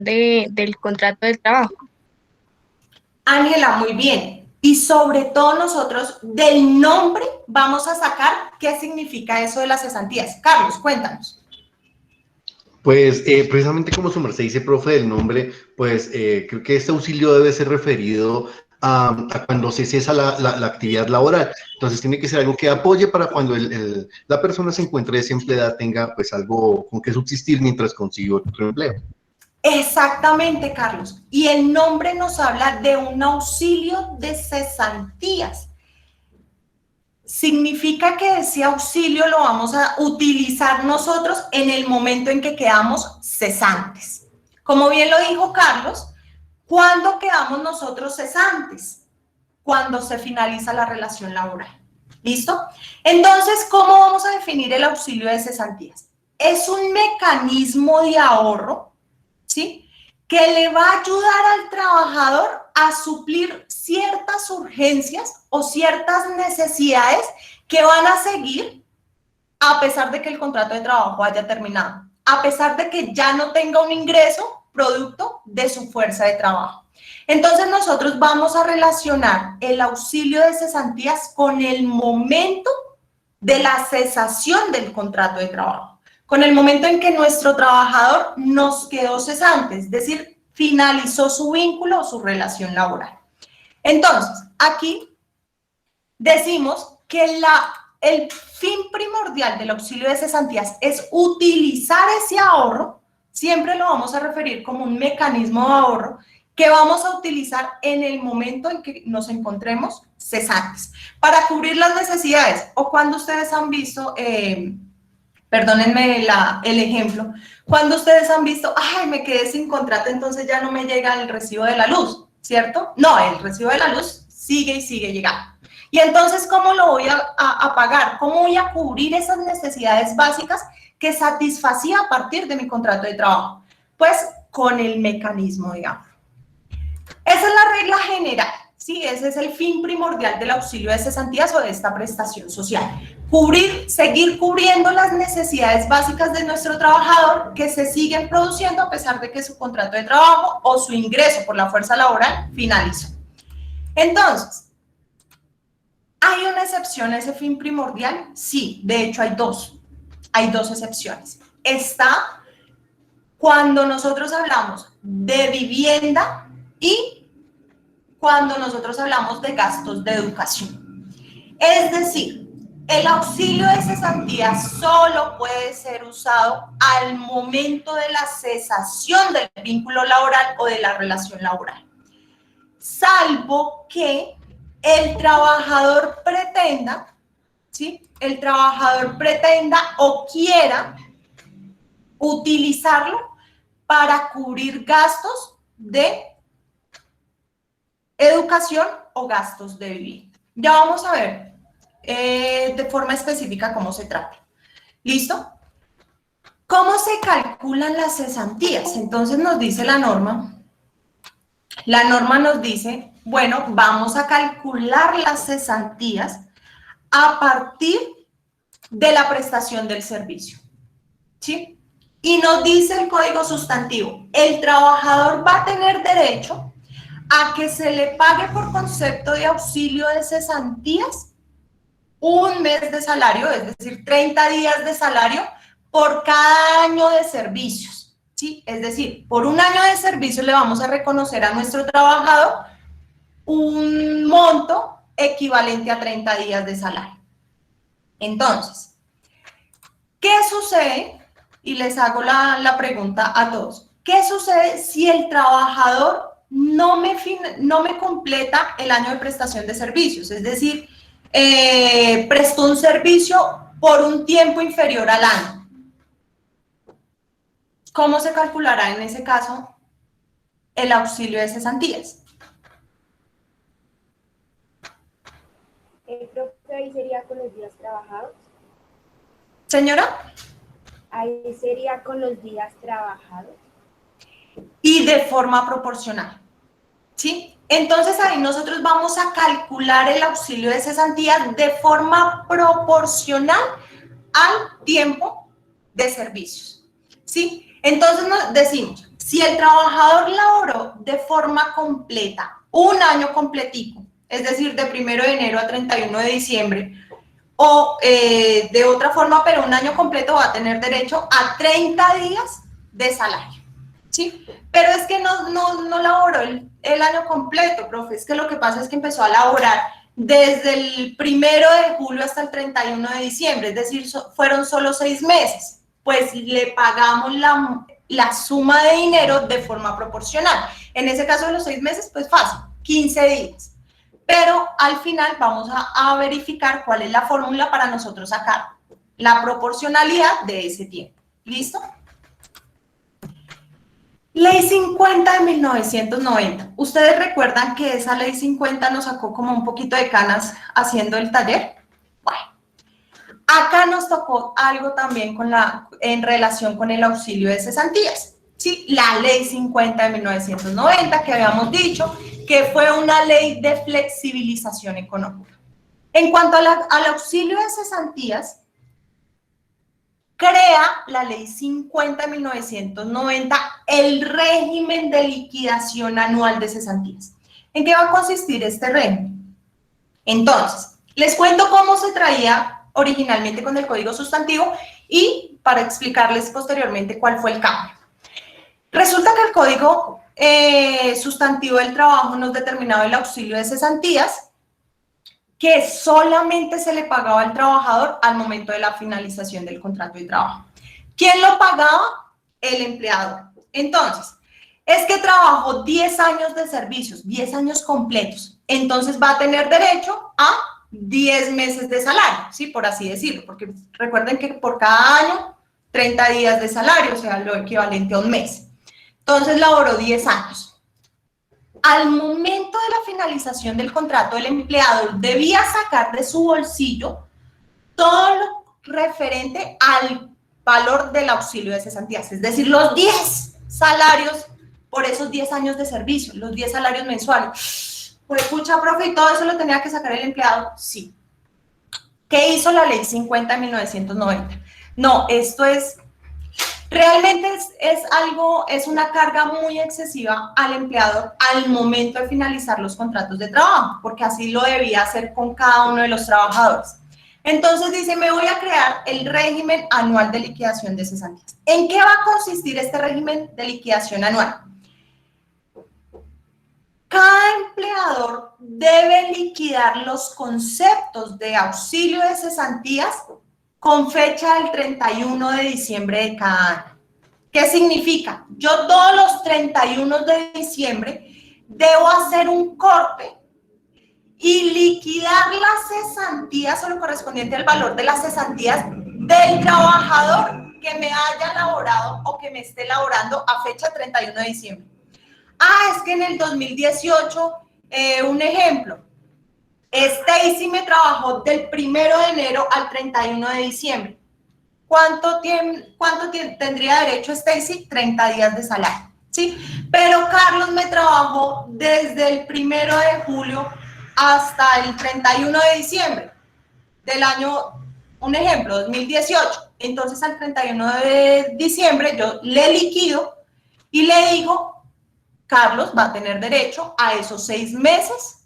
del contrato de trabajo. Ángela, muy bien. Y sobre todo nosotros del nombre vamos a sacar qué significa eso de las cesantías. Carlos, cuéntanos. Pues precisamente como su merced dice, profe, del nombre, pues creo que este auxilio debe ser referido a cuando se cesa la actividad laboral. Entonces tiene que ser algo que apoye para cuando la persona se encuentre desempleada, tenga pues algo con que subsistir mientras consigue otro empleo. Exactamente, Carlos. Y el nombre nos habla de un auxilio de cesantías. Significa que ese auxilio lo vamos a utilizar nosotros en el momento en que quedamos cesantes. Como bien lo dijo Carlos, ¿cuándo quedamos nosotros cesantes? Cuando se finaliza la relación laboral. ¿Listo? Entonces, ¿cómo vamos a definir el auxilio de cesantías? Es un mecanismo de ahorro, ¿sí?, que le va a ayudar al trabajador a suplir ciertas urgencias o ciertas necesidades que van a seguir a pesar de que el contrato de trabajo haya terminado, a pesar de que ya no tenga un ingreso producto de su fuerza de trabajo. Entonces nosotros vamos a relacionar el auxilio de cesantías con el momento de la cesación del contrato de trabajo, con el momento en que nuestro trabajador nos quedó cesante, es decir, finalizó su vínculo o su relación laboral. Entonces, aquí decimos que el fin primordial del auxilio de cesantías es utilizar ese ahorro, siempre lo vamos a referir como un mecanismo de ahorro que vamos a utilizar en el momento en que nos encontremos cesantes, para cubrir las necesidades, o cuando ustedes han visto, perdónenme el ejemplo, cuando ustedes han visto, ay, me quedé sin contrato, entonces ya no me llega el recibo de la luz, ¿cierto? No, el recibo de la luz sigue y sigue llegando. Y entonces, ¿cómo lo voy a pagar? ¿Cómo voy a cubrir esas necesidades básicas que satisfacía a partir de mi contrato de trabajo? Pues con el mecanismo de ahorro. Esa es la regla general, ¿sí? Ese es el fin primordial del auxilio de cesantías o de esta prestación social. Seguir cubriendo las necesidades básicas de nuestro trabajador que se siguen produciendo a pesar de que su contrato de trabajo o su ingreso por la fuerza laboral finalizó. Entonces, ¿hay una excepción a ese fin primordial? Sí, de hecho hay dos excepciones. Está cuando nosotros hablamos de vivienda y cuando nosotros hablamos de gastos de educación. Es decir, el auxilio de cesantía solo puede ser usado al momento de la cesación del vínculo laboral o de la relación laboral, salvo que el trabajador pretenda, ¿sí?, el trabajador pretenda o quiera utilizarlo para cubrir gastos de educación o gastos de vivienda. Ya vamos a ver de forma específica cómo se trata. ¿Listo? ¿Cómo se calculan las cesantías? Entonces nos dice la norma. La norma nos dice, bueno, vamos a calcular las cesantías a partir de la prestación del servicio, ¿sí? Y nos dice el código sustantivo, el trabajador va a tener derecho a que se le pague por concepto de auxilio de cesantías un mes de salario, es decir, 30 días de salario por cada año de servicios, ¿sí? Es decir, por un año de servicio le vamos a reconocer a nuestro trabajador un monto equivalente a 30 días de salario. Entonces, ¿qué sucede? Y les hago la pregunta a todos. ¿Qué sucede si el trabajador no me completa el año de prestación de servicios? Es decir, prestó un servicio por un tiempo inferior al año. ¿Cómo se calculará en ese caso el auxilio de cesantías? Creo que ahí sería con los días trabajados. Señora. Ahí sería con los días trabajados. Y de forma proporcional, ¿sí? Entonces ahí nosotros vamos a calcular el auxilio de cesantías de forma proporcional al tiempo de servicios, ¿sí? Entonces nos decimos, Si el trabajador laboró de forma completa, un año completico, es decir, de 1 de enero a 31 de diciembre, o de otra forma, pero un año completo, va a tener derecho a 30 días de salario, ¿sí? Pero es que no laboró el año completo, profe, es que lo que pasa es que empezó a laborar desde el 1 de julio hasta el 31 de diciembre, es decir, fueron solo 6 meses, pues le pagamos la suma de dinero de forma proporcional. En ese caso de los 6 meses, pues fácil, 15 días. Pero al final vamos a verificar cuál es la fórmula para nosotros sacar la proporcionalidad de ese tiempo. ¿Listo? Ley 50 de 1990. ¿Ustedes recuerdan que esa ley 50 nos sacó como un poquito de canas haciendo el taller? Bueno, acá nos tocó algo también en relación con el auxilio de cesantías. ¿Sí? La ley 50 de 1990 que habíamos dicho que fue una ley de flexibilización económica. En cuanto al auxilio de cesantías, crea la ley 50 de 1990 el régimen de liquidación anual de cesantías. ¿En qué va a consistir este régimen? Entonces, les cuento cómo se traía originalmente con el Código Sustantivo y para explicarles posteriormente cuál fue el cambio. Resulta que el Código Sustantivo del Trabajo nos determinaba el auxilio de cesantías que solamente se le pagaba al trabajador al momento de la finalización del contrato de trabajo. ¿Quién lo pagaba? El empleador. Entonces, es que trabajó 10 años de servicios, 10 años completos, entonces va a tener derecho a 10 meses de salario, ¿sí? Por así decirlo, porque recuerden que por cada año, 30 días de salario, o sea, lo equivalente a un mes. Entonces, laboró 10 años. Al momento de la finalización del contrato, el empleador debía sacar de su bolsillo todo lo referente al valor del auxilio de cesantías, es decir, los 10 salarios por esos 10 años de servicio, los 10 salarios mensuales. Pues, pucha, profe, ¿y todo eso lo tenía que sacar el empleado? Sí. ¿Qué hizo la ley 50 de 1990? No, esto es... Realmente es una carga muy excesiva al empleador al momento de finalizar los contratos de trabajo, porque así lo debía hacer con cada uno de los trabajadores. Entonces dice, me voy a crear el régimen anual de liquidación de cesantías. ¿En qué va a consistir este régimen de liquidación anual? Cada empleador debe liquidar los conceptos de auxilio de cesantías con fecha del 31 de diciembre de cada año. ¿Qué significa? Yo todos los 31 de diciembre debo hacer un corte y liquidar las cesantías o lo correspondiente al valor de las cesantías del trabajador que me haya laborado o que me esté laborando a fecha 31 de diciembre. Ah, es que en el 2018, un ejemplo, Stacy me trabajó del 1 de enero al 31 de diciembre. ¿Cuánto tendría derecho Stacy? 30 días de salario, ¿sí? Pero Carlos me trabajó desde el 1 de julio hasta el 31 de diciembre del año, un ejemplo, 2018. Entonces, al 31 de diciembre yo le liquido y le digo, Carlos va a tener derecho a esos 6 meses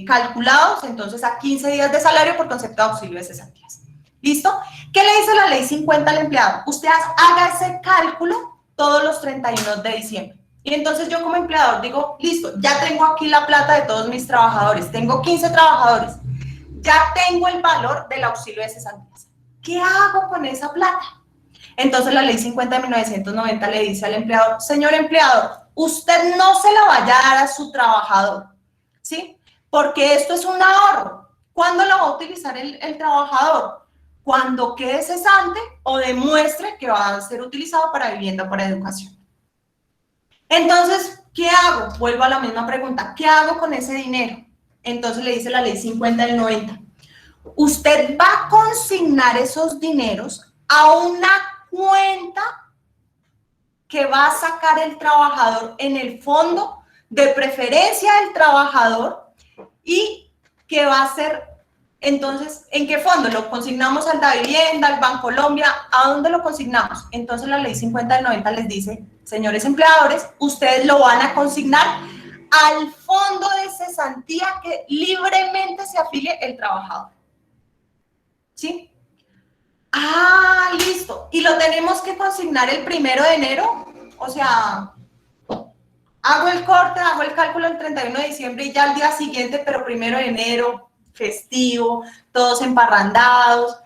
calculados, entonces a 15 días de salario por concepto de auxilio de cesantías. ¿Listo? ¿Qué le dice la ley 50 al empleado? Usted haga ese cálculo todos los 31 de diciembre. Y entonces yo como empleador digo, listo, ya tengo aquí la plata de todos mis trabajadores, tengo 15 trabajadores, ya tengo el valor del auxilio de cesantías. ¿Qué hago con esa plata? Entonces la ley 50 de 1990 le dice al empleador, señor empleador, usted no se la vaya a dar a su trabajador, ¿sí? Porque esto es un ahorro. ¿Cuándo lo va a utilizar el trabajador? Cuando quede cesante o demuestre que va a ser utilizado para vivienda o para educación. Entonces, ¿qué hago? Vuelvo a la misma pregunta. ¿Qué hago con ese dinero? Entonces le dice la ley 50 del 90. Usted va a consignar esos dineros a una cuenta que va a sacar el trabajador en el fondo de preferencia del trabajador y que va a ser Entonces, ¿en qué fondo? Lo consignamos al Davivienda, al Bancolombia, ¿a dónde lo consignamos? Entonces la ley 50 del 90 les dice, señores empleadores, ustedes lo van a consignar al fondo de cesantía que libremente se afilie el trabajador. ¿Sí? Ah, listo. ¿Y lo tenemos que consignar el 1 de enero? O sea, hago el corte, hago el cálculo el 31 de diciembre y ya al día siguiente, pero 1 de enero, festivo, todos emparrandados.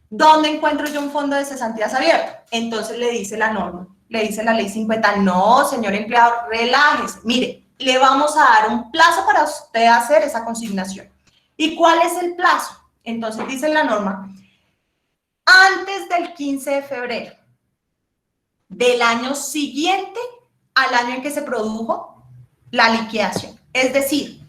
¿Dónde encuentro yo un fondo de cesantías abierto? Entonces le dice la norma, le dice la ley 50, no, señor empleador, relájese. Mire, le vamos a dar un plazo para usted hacer esa consignación. ¿Y cuál es el plazo? Entonces dice la norma, antes del 15 de febrero del año siguiente al año en que se produjo la liquidación. Es decir,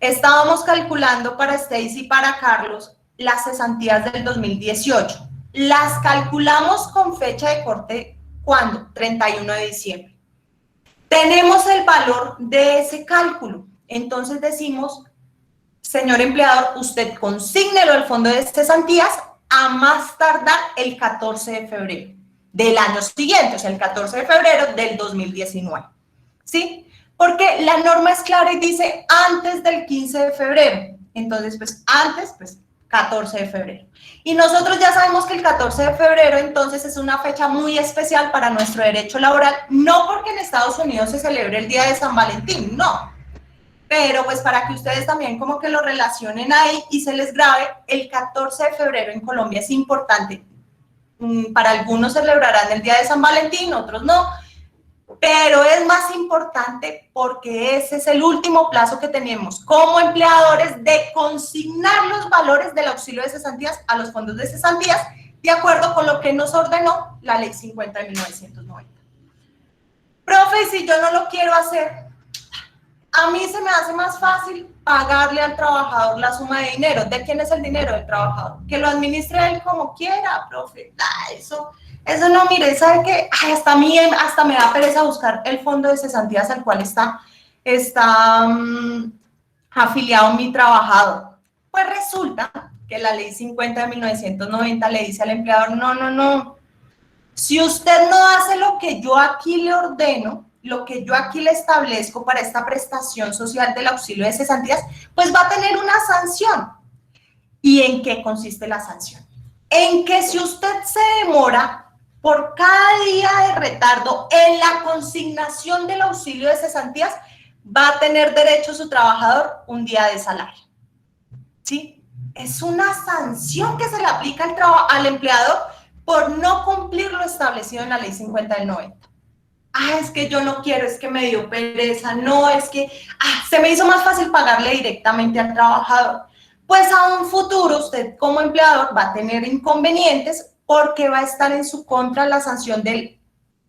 estábamos calculando para Stacy y para Carlos las cesantías del 2018. Las calculamos con fecha de corte, ¿cuándo? 31 de diciembre. Tenemos el valor de ese cálculo. Entonces decimos, señor empleador, usted consígnelo al fondo de cesantías a más tardar el 14 de febrero del año siguiente, o sea, el 14 de febrero del 2019. ¿Sí? Porque la norma es clara y dice antes del 15 de febrero. Entonces, pues antes, pues 14 de febrero. Y nosotros ya sabemos que el 14 de febrero, entonces, es una fecha muy especial para nuestro derecho laboral, no porque en Estados Unidos se celebre el Día de San Valentín, no. Pero pues para que ustedes también como que lo relacionen ahí y se les grabe, el 14 de febrero en Colombia es importante. Para algunos celebrarán el Día de San Valentín, otros no, pero es más importante porque ese es el último plazo que tenemos como empleadores de consignar los valores del auxilio de cesantías a los fondos de cesantías de acuerdo con lo que nos ordenó la ley 50 de 1990. Profe, si yo no lo quiero hacer, a mí se me hace más fácil pagarle al trabajador la suma de dinero. ¿De quién es el dinero? Del trabajador. Que lo administre él como quiera, profe. Eso no, mire, ¿sabe qué? Ay, hasta me da pereza buscar el fondo de cesantías al cual está afiliado mi trabajador. Pues resulta que la ley 50 de 1990 le dice al empleador, no. Si usted no hace lo que yo aquí le ordeno, lo que yo aquí le establezco para esta prestación social del auxilio de cesantías, pues va a tener una sanción. ¿Y en qué consiste la sanción? En que si usted se demora por cada día de retardo en la consignación del auxilio de cesantías, va a tener derecho su trabajador un día de salario. ¿Sí? Es una sanción que se le aplica al empleador por no cumplir lo establecido en la ley 50 del 90. Es que yo no quiero, es que me dio pereza, no, es que se me hizo más fácil pagarle directamente al trabajador. Pues a un futuro usted como empleador va a tener inconvenientes porque va a estar en su contra la sanción de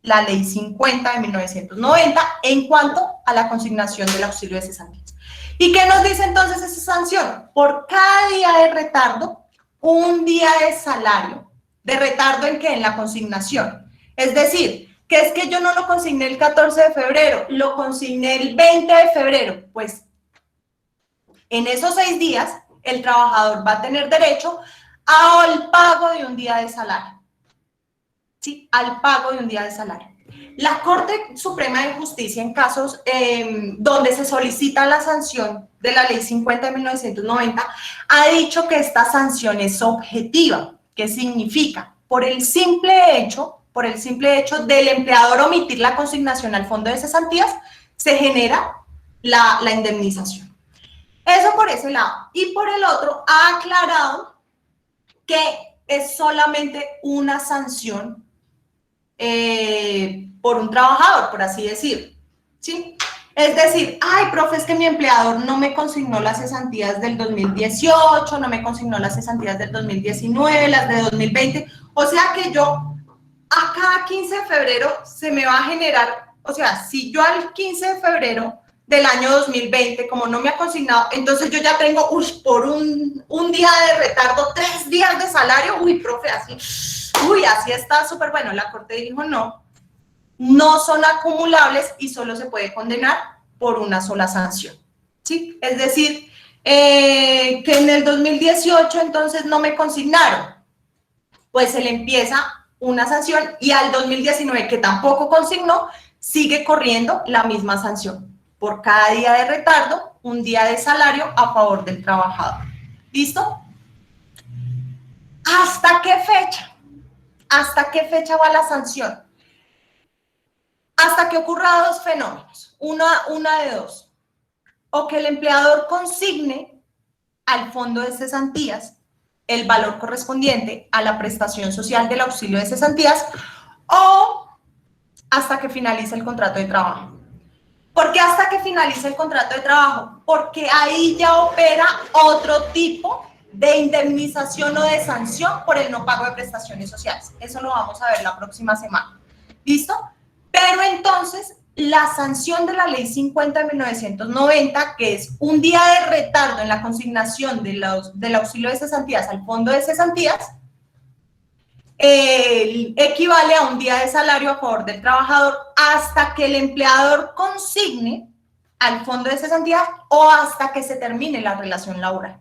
la ley 50 de 1990 en cuanto a la consignación del auxilio de cesantías. ¿Y qué nos dice entonces esa sanción? Por cada día de retardo, un día de salario. ¿De retardo en qué? En la consignación. Es decir, que es que yo no lo consigné el 14 de febrero, lo consigné el 20 de febrero. Pues en esos 6 días, el trabajador va a tener derecho al pago de un día de salario. Sí, al pago de un día de salario. La Corte Suprema de Justicia, en casos donde se solicita la sanción de la ley 50 de 1990, ha dicho que esta sanción es objetiva. ¿Qué significa? Por el simple hecho del empleador omitir la consignación al fondo de cesantías, se genera la indemnización. Eso por ese lado. Y por el otro, ha aclarado que es solamente una sanción por un trabajador, por así decir. ¿Sí? Es decir, profe, es que mi empleador no me consignó las cesantías del 2018, no me consignó las cesantías del 2019, las de 2020. O sea que yo a cada 15 de febrero se me va a generar, o sea, si yo al 15 de febrero del año 2020, como no me ha consignado, entonces yo ya tengo, por un día de retardo, 3 días de salario, profe, así está súper bueno. La Corte dijo no son acumulables y solo se puede condenar por una sola sanción, ¿sí? Es decir, que en el 2018 entonces no me consignaron, pues se le empieza una sanción y al 2019 que tampoco consignó, sigue corriendo la misma sanción. Por cada día de retardo, un día de salario a favor del trabajador. ¿Listo? ¿Hasta qué fecha? ¿Hasta qué fecha va la sanción? Hasta que ocurra dos fenómenos. Una de dos. O que el empleador consigne al fondo de cesantías el valor correspondiente a la prestación social del auxilio de cesantías o hasta que finalice el contrato de trabajo. ¿Por qué hasta que finalice el contrato de trabajo? Porque ahí ya opera otro tipo de indemnización o de sanción por el no pago de prestaciones sociales. Eso lo vamos a ver la próxima semana. ¿Listo? Pero entonces, la sanción de la Ley 50 de 1990, que es un día de retardo en la consignación del auxilio de cesantías al fondo de cesantías, equivale a un día de salario a favor del trabajador hasta que el empleador consigne al fondo de cesantías o hasta que se termine la relación laboral.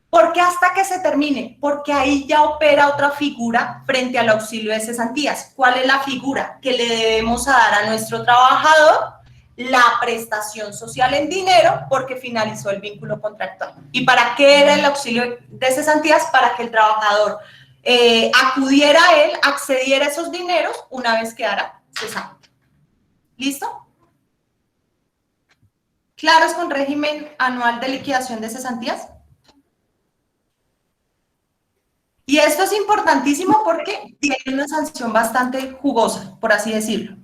¿Por qué hasta que se termine? Porque ahí ya opera otra figura frente al auxilio de cesantías. ¿Cuál es la figura? Que le debemos a dar a nuestro trabajador la prestación social en dinero porque finalizó el vínculo contractual. ¿Y para qué era el auxilio de cesantías? Para que el trabajador acudiera a él, accediera a esos dineros una vez quedara cesante. ¿Listo? ¿Claros con régimen anual de liquidación de cesantías? Y esto es importantísimo porque tiene una sanción bastante jugosa, por así decirlo.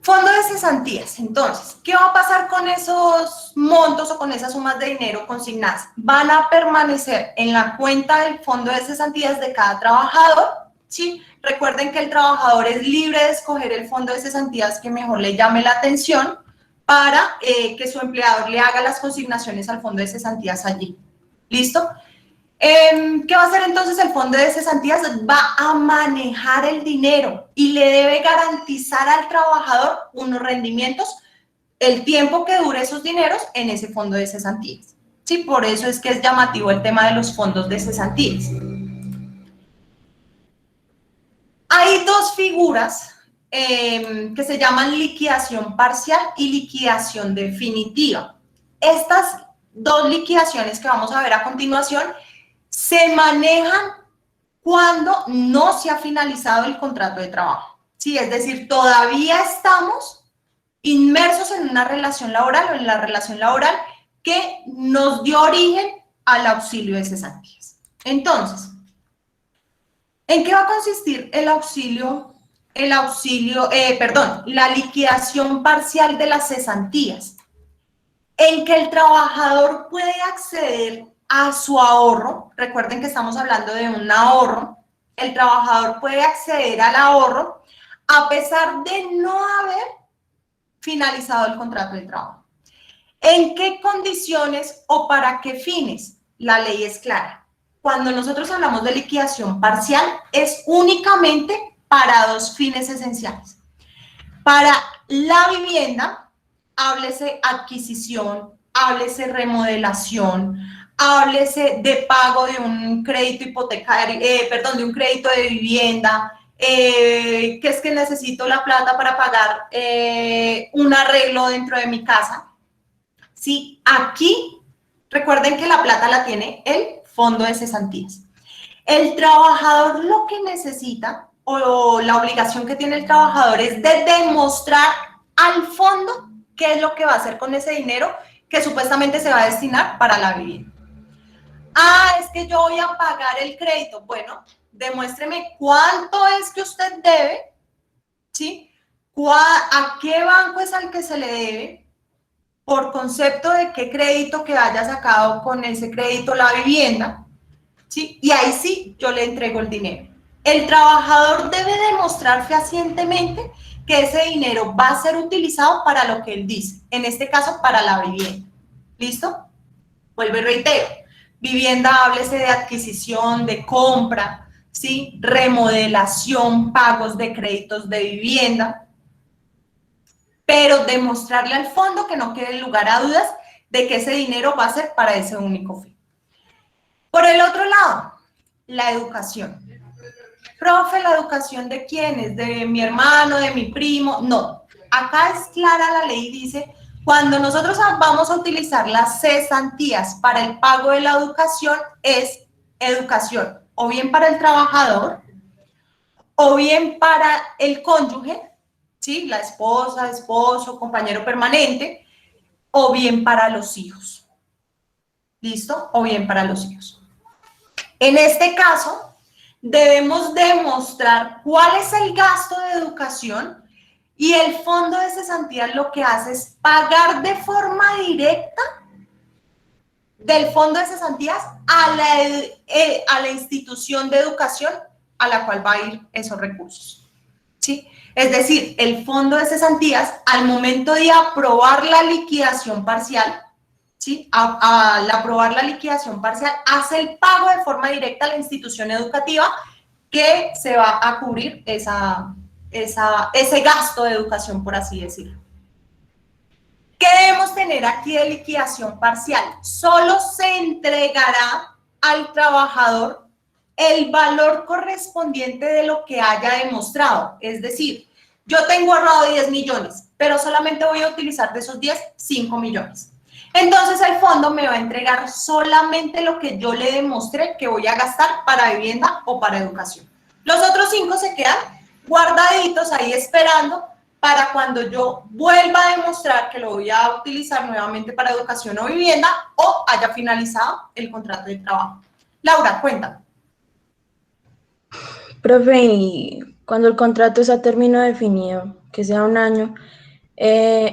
Fondo de cesantías. Entonces, ¿qué va a pasar con esos montos o con esas sumas de dinero consignadas? Van a permanecer en la cuenta del fondo de cesantías de cada trabajador, ¿sí? Recuerden que el trabajador es libre de escoger el fondo de cesantías que mejor le llame la atención para que su empleador le haga las consignaciones al fondo de cesantías allí. ¿Listo? ¿Qué va a hacer entonces el fondo de cesantías? Va a manejar el dinero y le debe garantizar al trabajador unos rendimientos el tiempo que dure esos dineros en ese fondo de cesantías. Sí, por eso es que es llamativo el tema de los fondos de cesantías. Hay dos figuras que se llaman liquidación parcial y liquidación definitiva. Estas dos liquidaciones que vamos a ver a continuación se manejan cuando no se ha finalizado el contrato de trabajo. Sí, es decir, todavía estamos inmersos en una relación laboral o en la relación laboral que nos dio origen al auxilio de cesantías. Entonces, ¿en qué va a consistir la liquidación parcial de las cesantías? En que el trabajador puede acceder a su ahorro. Recuerden que estamos hablando de un ahorro. El trabajador puede acceder al ahorro a pesar de no haber finalizado el contrato de trabajo. ¿En qué condiciones o para qué fines? La ley es clara. Cuando nosotros hablamos de liquidación parcial, es únicamente para dos fines esenciales. Para la vivienda, háblese adquisición, háblese remodelación, háblese de pago de un crédito hipotecario, de un crédito de vivienda, que es que necesito la plata para pagar un arreglo dentro de mi casa. Sí, aquí recuerden que la plata la tiene el fondo de cesantías. El trabajador lo que necesita o la obligación que tiene el trabajador es de demostrar al fondo qué es lo que va a hacer con ese dinero que supuestamente se va a destinar para la vivienda. Ah, es que yo voy a pagar el crédito. Bueno, demuéstreme cuánto es que usted debe, ¿sí? ¿A qué banco es al que se le debe? Por concepto de qué crédito que haya sacado con ese crédito la vivienda, ¿sí? Y ahí sí, yo le entrego el dinero. El trabajador debe demostrar fehacientemente que ese dinero va a ser utilizado para lo que él dice, en este caso para la vivienda. ¿Listo? Vuelvo y reitero. Vivienda, háblese de adquisición, de compra, ¿sí? Remodelación, pagos de créditos de vivienda, pero demostrarle al fondo que no quede lugar a dudas de que ese dinero va a ser para ese único fin. Por el otro lado, la educación. Profe, ¿la educación de quién es? ¿De mi hermano, de mi primo? No. Acá es clara la ley, dice, cuando nosotros vamos a utilizar las cesantías para el pago de la educación, es educación o bien para el trabajador, o bien para el cónyuge, ¿sí? La esposa, esposo, compañero permanente, o bien para los hijos. ¿Listo? O bien para los hijos. En este caso, debemos demostrar cuál es el gasto de educación y el fondo de cesantía lo que hace es pagar de forma directa del fondo de cesantías a la institución de educación a la cual va a ir esos recursos, ¿sí? Es decir, el fondo de cesantías, al momento de aprobar la liquidación parcial, ¿sí? Al aprobar la liquidación parcial, hace el pago de forma directa a la institución educativa que se va a cubrir ese gasto de educación, por así decirlo. ¿Qué debemos tener aquí de liquidación parcial? Solo se entregará al trabajador el valor correspondiente de lo que haya demostrado. Es decir, yo tengo ahorrado 10 millones, pero solamente voy a utilizar de esos 10, 5 millones. Entonces el fondo me va a entregar solamente lo que yo le demostré que voy a gastar para vivienda o para educación. Los otros 5 se quedan guardaditos ahí esperando para cuando yo vuelva a demostrar que lo voy a utilizar nuevamente para educación o vivienda o haya finalizado el contrato de trabajo. Laura, cuéntame. Profe, y cuando el contrato es a término definido, que sea un año,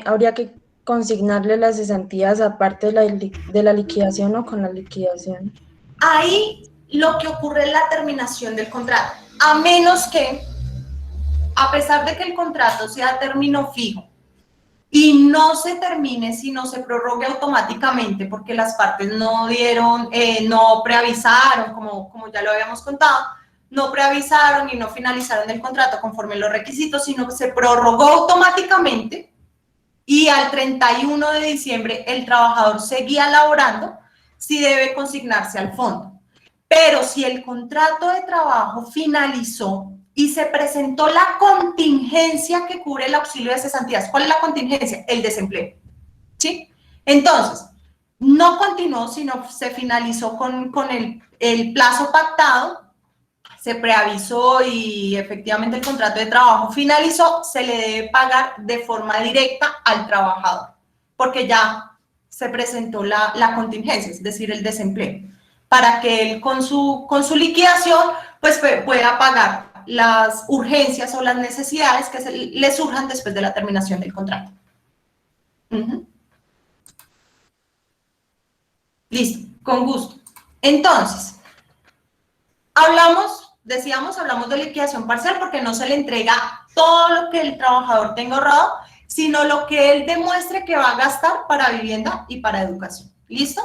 ¿habría que consignarle las cesantías aparte de la liquidación o con la liquidación? Ahí lo que ocurre es la terminación del contrato, a menos que, a pesar de que el contrato sea a término fijo y no se termine, sino se prorrogue automáticamente porque las partes no dieron, no preavisaron, como ya lo habíamos contado, no preavisaron y no finalizaron el contrato conforme los requisitos, sino que se prorrogó automáticamente y al 31 de diciembre el trabajador seguía laborando, sí debe consignarse al fondo. Pero si el contrato de trabajo finalizó y se presentó la contingencia que cubre el auxilio de cesantías, ¿cuál es la contingencia? El desempleo, ¿sí? Entonces, no continuó, sino se finalizó con el plazo pactado, se preavisó y efectivamente el contrato de trabajo finalizó, se le debe pagar de forma directa al trabajador, porque ya se presentó la contingencia, es decir, el desempleo, para que él con su liquidación pues pueda pagar las urgencias o las necesidades que le surjan después de la terminación del contrato. Listo, con gusto. Entonces, hablamos de liquidación parcial porque no se le entrega todo lo que el trabajador tenga ahorrado, sino lo que él demuestre que va a gastar para vivienda y para educación. ¿Listo?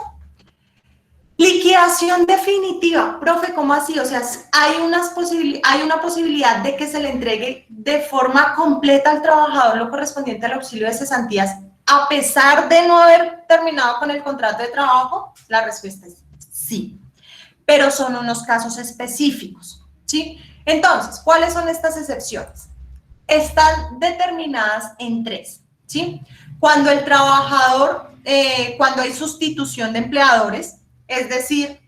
Liquidación definitiva. Profe, ¿cómo así? O sea, hay una posibilidad de que se le entregue de forma completa al trabajador lo correspondiente al auxilio de cesantías, a pesar de no haber terminado con el contrato de trabajo. La respuesta es sí, pero son unos casos específicos, ¿sí? Entonces, ¿cuáles son estas excepciones? Están determinadas en 3, ¿sí? Cuando el trabajador, cuando hay sustitución de empleadores, es decir,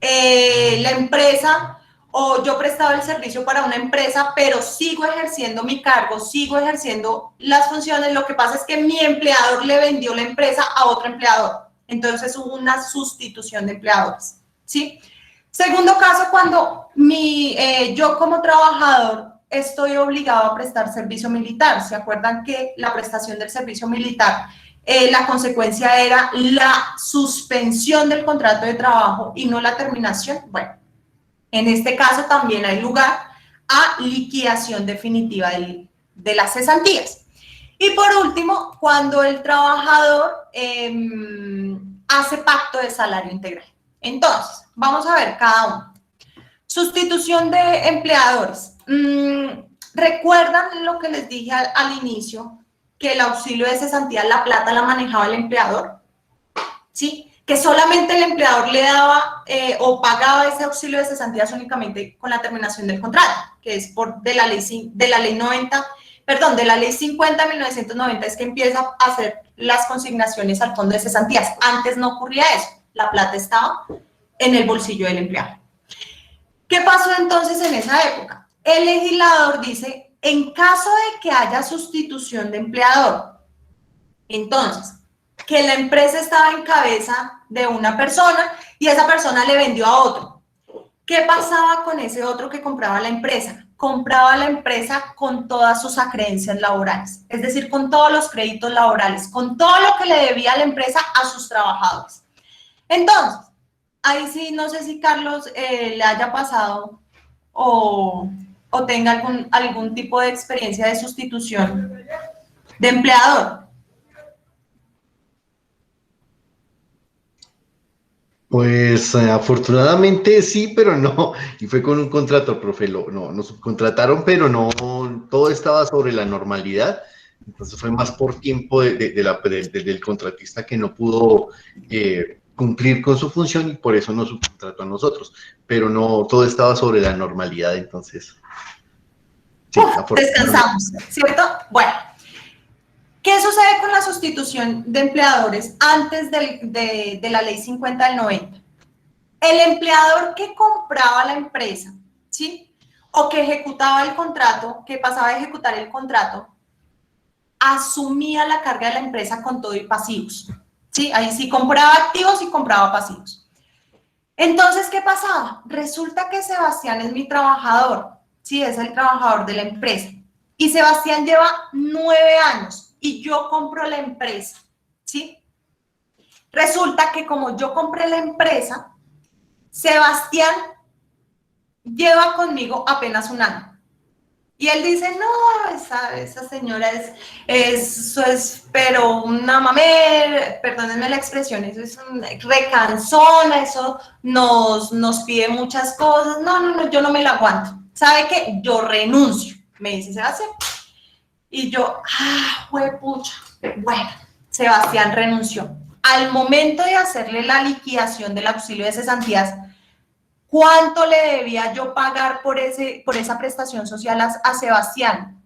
la empresa o yo prestaba el servicio para una empresa, pero sigo ejerciendo mi cargo, sigo ejerciendo las funciones, lo que pasa es que mi empleador le vendió la empresa a otro empleador, entonces hubo una sustitución de empleadores, ¿sí? Segundo caso, cuando yo como trabajador estoy obligado a prestar servicio militar. ¿Se acuerdan que la prestación del servicio militar, la consecuencia era la suspensión del contrato de trabajo y no la terminación? Bueno, en este caso también hay lugar a liquidación definitiva de las cesantías. Y por último, cuando el trabajador hace pacto de salario integral. Entonces, vamos a ver cada uno. Sustitución de empleadores. ¿Recuerdan lo que les dije al inicio? Que el auxilio de cesantía, la plata la manejaba el empleador, ¿sí? Que solamente el empleador le daba o pagaba ese auxilio de cesantías únicamente con la terminación del contrato, que es de la ley 50 de 1990 es que empieza a hacer las consignaciones al fondo de cesantías. Antes no ocurría eso, la plata estaba en el bolsillo del empleado. ¿Qué pasó entonces en esa época? El legislador dice, en caso de que haya sustitución de empleador, entonces, que la empresa estaba en cabeza de una persona y esa persona le vendió a otro. ¿Qué pasaba con ese otro que compraba la empresa? Compraba la empresa con todas sus acreencias laborales, es decir, con todos los créditos laborales, con todo lo que le debía la empresa a sus trabajadores. Entonces, ahí sí, no sé si Carlos le haya pasado o tenga algún tipo de experiencia de sustitución de empleador. Pues afortunadamente sí, pero no. Y fue con un contrato, profe. Nos subcontrataron, pero no, todo estaba sobre la normalidad. Entonces fue más por tiempo del contratista que no pudo cumplir con su función y por eso nos subcontrató a nosotros. Pero no, todo estaba sobre la normalidad, entonces. Sí, Descansamos, ¿cierto? Bueno. ¿Qué sucede con la sustitución de empleadores antes de la ley 50 del 90? El empleador que compraba la empresa, ¿sí? O que ejecutaba el contrato, que pasaba a ejecutar el contrato, asumía la carga de la empresa con todo y pasivos, ¿sí? Ahí sí compraba activos y compraba pasivos. Entonces, ¿qué pasaba? Resulta que Sebastián es mi trabajador, ¿sí? Es el trabajador de la empresa. Y Sebastián lleva 9 años. Y yo compro la empresa, ¿sí? Resulta que como yo compré la empresa, Sebastián lleva conmigo apenas un año. Y él dice, no, esa señora eso es, pero una mamera, perdónenme la expresión, eso es recansona, eso nos pide muchas cosas. No, yo no me la aguanto. ¿Sabe qué? Yo renuncio, me dice Sebastián. Y yo, juepucha, bueno, Sebastián renunció. Al momento de hacerle la liquidación del auxilio de cesantías, ¿cuánto le debía yo pagar por esa prestación social a Sebastián?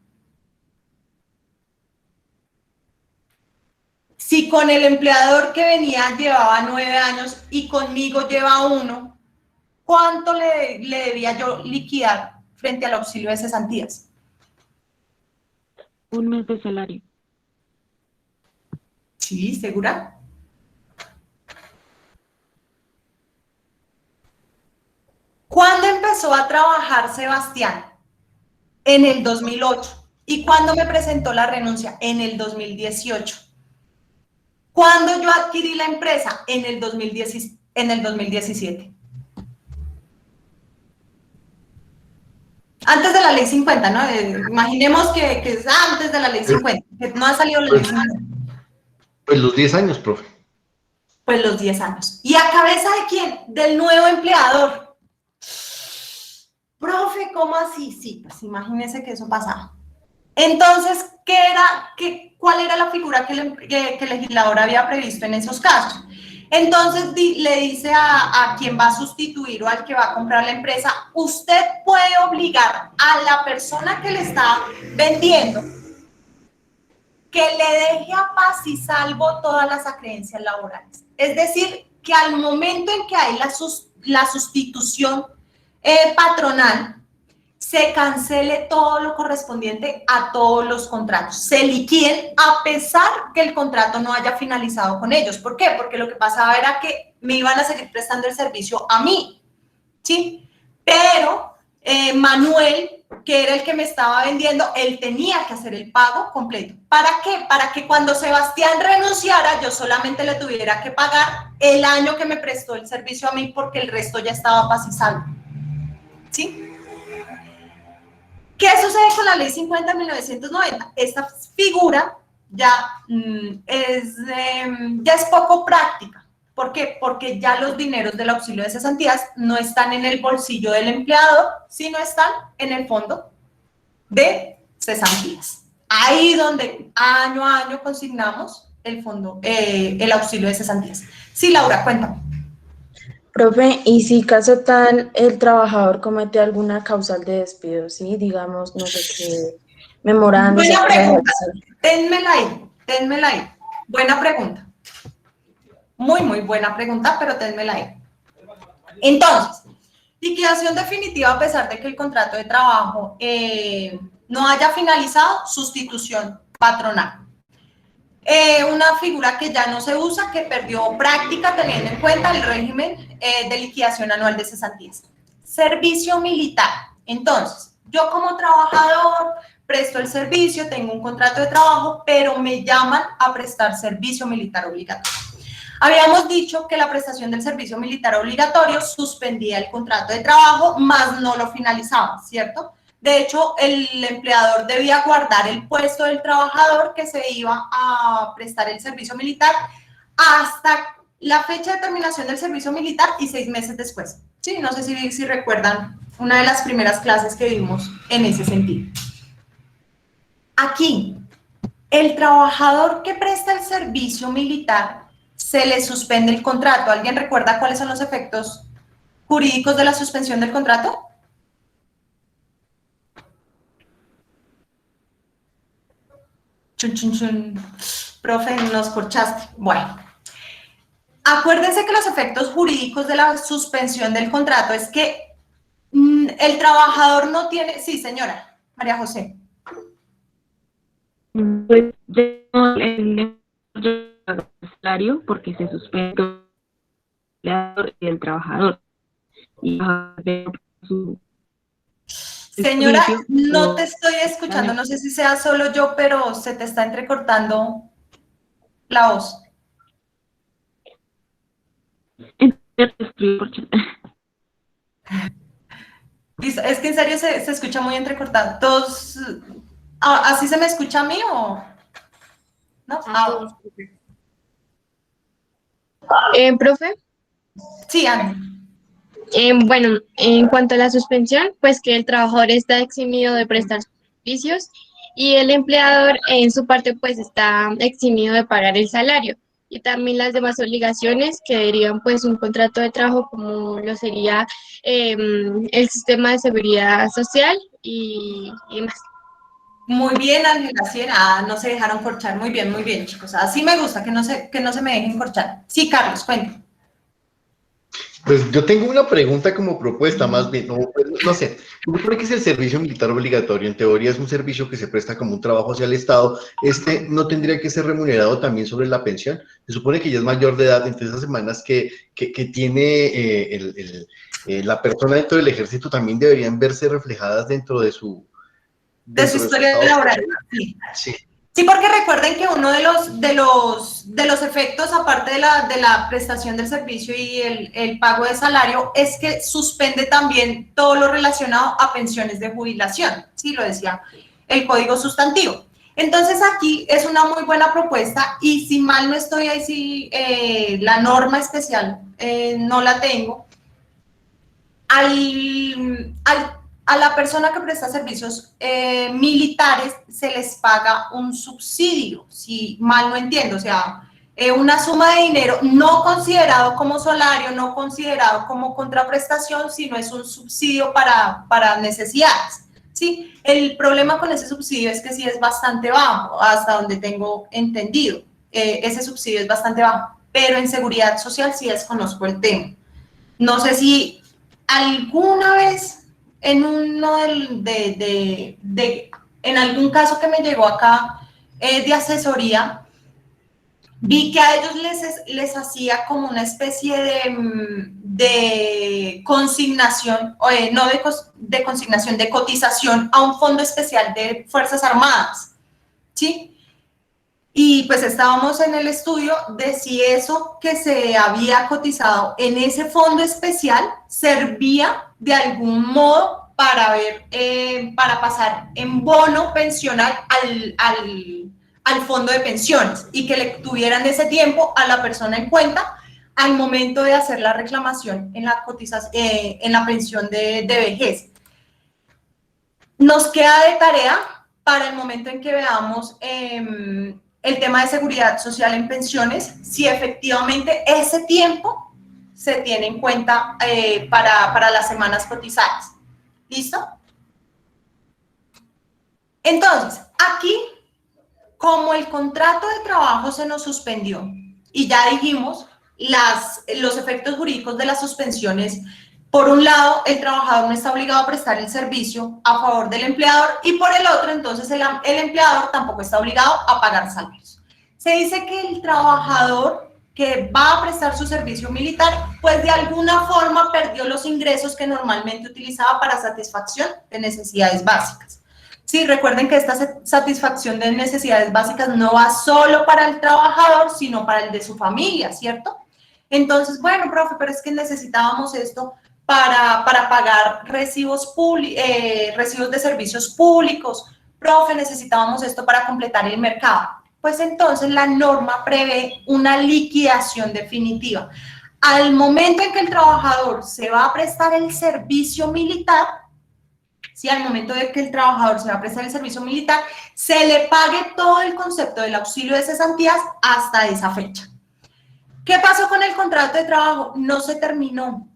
Si con el empleador que venía llevaba 9 años y conmigo lleva 1, ¿cuánto le debía yo liquidar frente al auxilio de cesantías? 1 mes de salario. Sí, ¿segura? ¿Cuándo empezó a trabajar Sebastián? En el 2008. ¿Y cuándo me presentó la renuncia? En el 2018. ¿Cuándo yo adquirí la empresa? En el 2017. Antes de la ley 50, ¿no? Imaginemos que es antes de la ley 50, que no ha salido la ley 50. Pues los 10 años, profe. Pues los 10 años. ¿Y a cabeza de quién? Del nuevo empleador. Profe, ¿cómo así? Sí, pues imagínese que eso pasaba. Entonces, ¿cuál era la figura que el legislador había previsto en esos casos? Entonces le dice a quien va a sustituir o al que va a comprar la empresa, usted puede obligar a la persona que le está vendiendo que le deje a paz y salvo todas las acreencias laborales. Es decir, que al momento en que hay la sustitución patronal, se cancele todo lo correspondiente a todos los contratos, se liquiden a pesar que el contrato no haya finalizado con ellos. ¿Por qué? Porque lo que pasaba era que me iban a seguir prestando el servicio a mí, ¿sí? Pero Manuel, que era el que me estaba vendiendo, él tenía que hacer el pago completo. ¿Para qué? Para que cuando Sebastián renunciara, yo solamente le tuviera que pagar el año que me prestó el servicio a mí porque el resto ya estaba paz y salvo, ¿sí? ¿Qué sucede con la ley 50 de 1990? Esta figura ya es poco práctica. ¿Por qué? Porque ya los dineros del auxilio de cesantías no están en el bolsillo del empleado, sino están en el fondo de cesantías. Ahí donde año a año consignamos el fondo, el auxilio de cesantías. Sí, Laura, cuéntame. Profe, y si caso tal el trabajador comete alguna causal de despido, ¿sí? Digamos, no sé qué, memorando. Buena pregunta, ténmela ahí. Buena pregunta. Muy, muy buena pregunta, pero ténmela ahí. Entonces, liquidación definitiva a pesar de que el contrato de trabajo no haya finalizado, sustitución patronal. Una figura que ya no se usa, que perdió práctica teniendo en cuenta el régimen de liquidación anual de cesantías. Servicio militar. Entonces, yo como trabajador presto el servicio, tengo un contrato de trabajo, pero me llaman a prestar servicio militar obligatorio. Habíamos dicho que la prestación del servicio militar obligatorio suspendía el contrato de trabajo, más no lo finalizaba, ¿cierto? De hecho, el empleador debía guardar el puesto del trabajador que se iba a prestar el servicio militar hasta la fecha de terminación del servicio militar y 6 meses después. Sí, no sé si recuerdan una de las primeras clases que vimos en ese sentido. Aquí, el trabajador que presta el servicio militar se le suspende el contrato. ¿Alguien recuerda cuáles son los efectos jurídicos de la suspensión del contrato? Chun, chun, chun. Profe, nos corchaste. Bueno, acuérdense que los efectos jurídicos de la suspensión del contrato es que el trabajador no tiene... Sí, señora, María José. Pues el salario porque se suspende el empleador y el trabajador. Y señora, no te estoy escuchando, no sé si sea solo yo, pero se te está entrecortando la voz. Es que en serio se escucha muy entrecortado. Todos, ¿así se me escucha a mí o no? Profe. Sí, Ana. Bueno, en cuanto a la suspensión, pues que el trabajador está eximido de prestar servicios y el empleador en su parte pues está eximido de pagar el salario y también las demás obligaciones que derivan pues un contrato de trabajo como lo sería el sistema de seguridad social y más. Muy bien, Ángela, sí, no se dejaron corchar, muy bien, chicos, así me gusta, que no se me dejen corchar. Sí, Carlos, cuéntame. Pues yo tengo una pregunta como propuesta, más bien, no sé, ¿por qué es el servicio militar obligatorio? En teoría es un servicio que se presta como un trabajo hacia el Estado. ¿No tendría que ser remunerado también sobre la pensión? Se supone que ya es mayor de edad, entre esas semanas que tiene la persona dentro del ejército también deberían verse reflejadas dentro de su historia laboral. Sí. Sí, porque recuerden que uno de los efectos, aparte de la prestación del servicio y el pago de salario, es que suspende también todo lo relacionado a pensiones de jubilación, sí, lo decía el código sustantivo. Entonces aquí es una muy buena propuesta y si mal no estoy ahí, sí, la norma especial no la tengo. A la persona que presta servicios militares se les paga un subsidio, si mal no entiendo, o sea, una suma de dinero no considerado como salario, no considerado como contraprestación, sino es un subsidio para necesidades, ¿sí? El problema con ese subsidio es que sí es bastante bajo, hasta donde tengo entendido, ese subsidio es bastante bajo, pero en seguridad social sí desconozco el tema. No sé si alguna vez en uno en algún caso que me llegó acá de asesoría, vi que a ellos les hacía como una especie de consignación, no de consignación, de cotización a un fondo especial de Fuerzas Armadas, ¿sí? Y pues estábamos en el estudio de si eso que se había cotizado en ese fondo especial servía de algún modo para para pasar en bono pensional al fondo de pensiones y que le tuvieran ese tiempo a la persona en cuenta al momento de hacer la reclamación en la pensión de vejez. Nos queda de tarea para el momento en que veamos el tema de seguridad social en pensiones, si efectivamente ese tiempo se tiene en cuenta para las semanas cotizadas. ¿Listo? Entonces, aquí, como el contrato de trabajo se nos suspendió y ya dijimos los efectos jurídicos de las suspensiones, por un lado, el trabajador no está obligado a prestar el servicio a favor del empleador y por el otro, entonces, el empleador tampoco está obligado a pagar salarios. Se dice que el trabajador que va a prestar su servicio militar, pues de alguna forma perdió los ingresos que normalmente utilizaba para satisfacción de necesidades básicas. Sí, recuerden que esta satisfacción de necesidades básicas no va solo para el trabajador, sino para el de su familia, ¿cierto? Entonces, bueno, profe, pero es que necesitábamos esto para pagar recibos de servicios públicos. Profe, necesitábamos esto para completar el mercado. Pues entonces la norma prevé una liquidación definitiva. Al momento en que el trabajador se va a prestar el servicio militar, ¿sí? Al momento de que el trabajador se va a prestar el servicio militar, se le pague todo el concepto del auxilio de cesantías hasta esa fecha. ¿Qué pasó con el contrato de trabajo? No se terminó.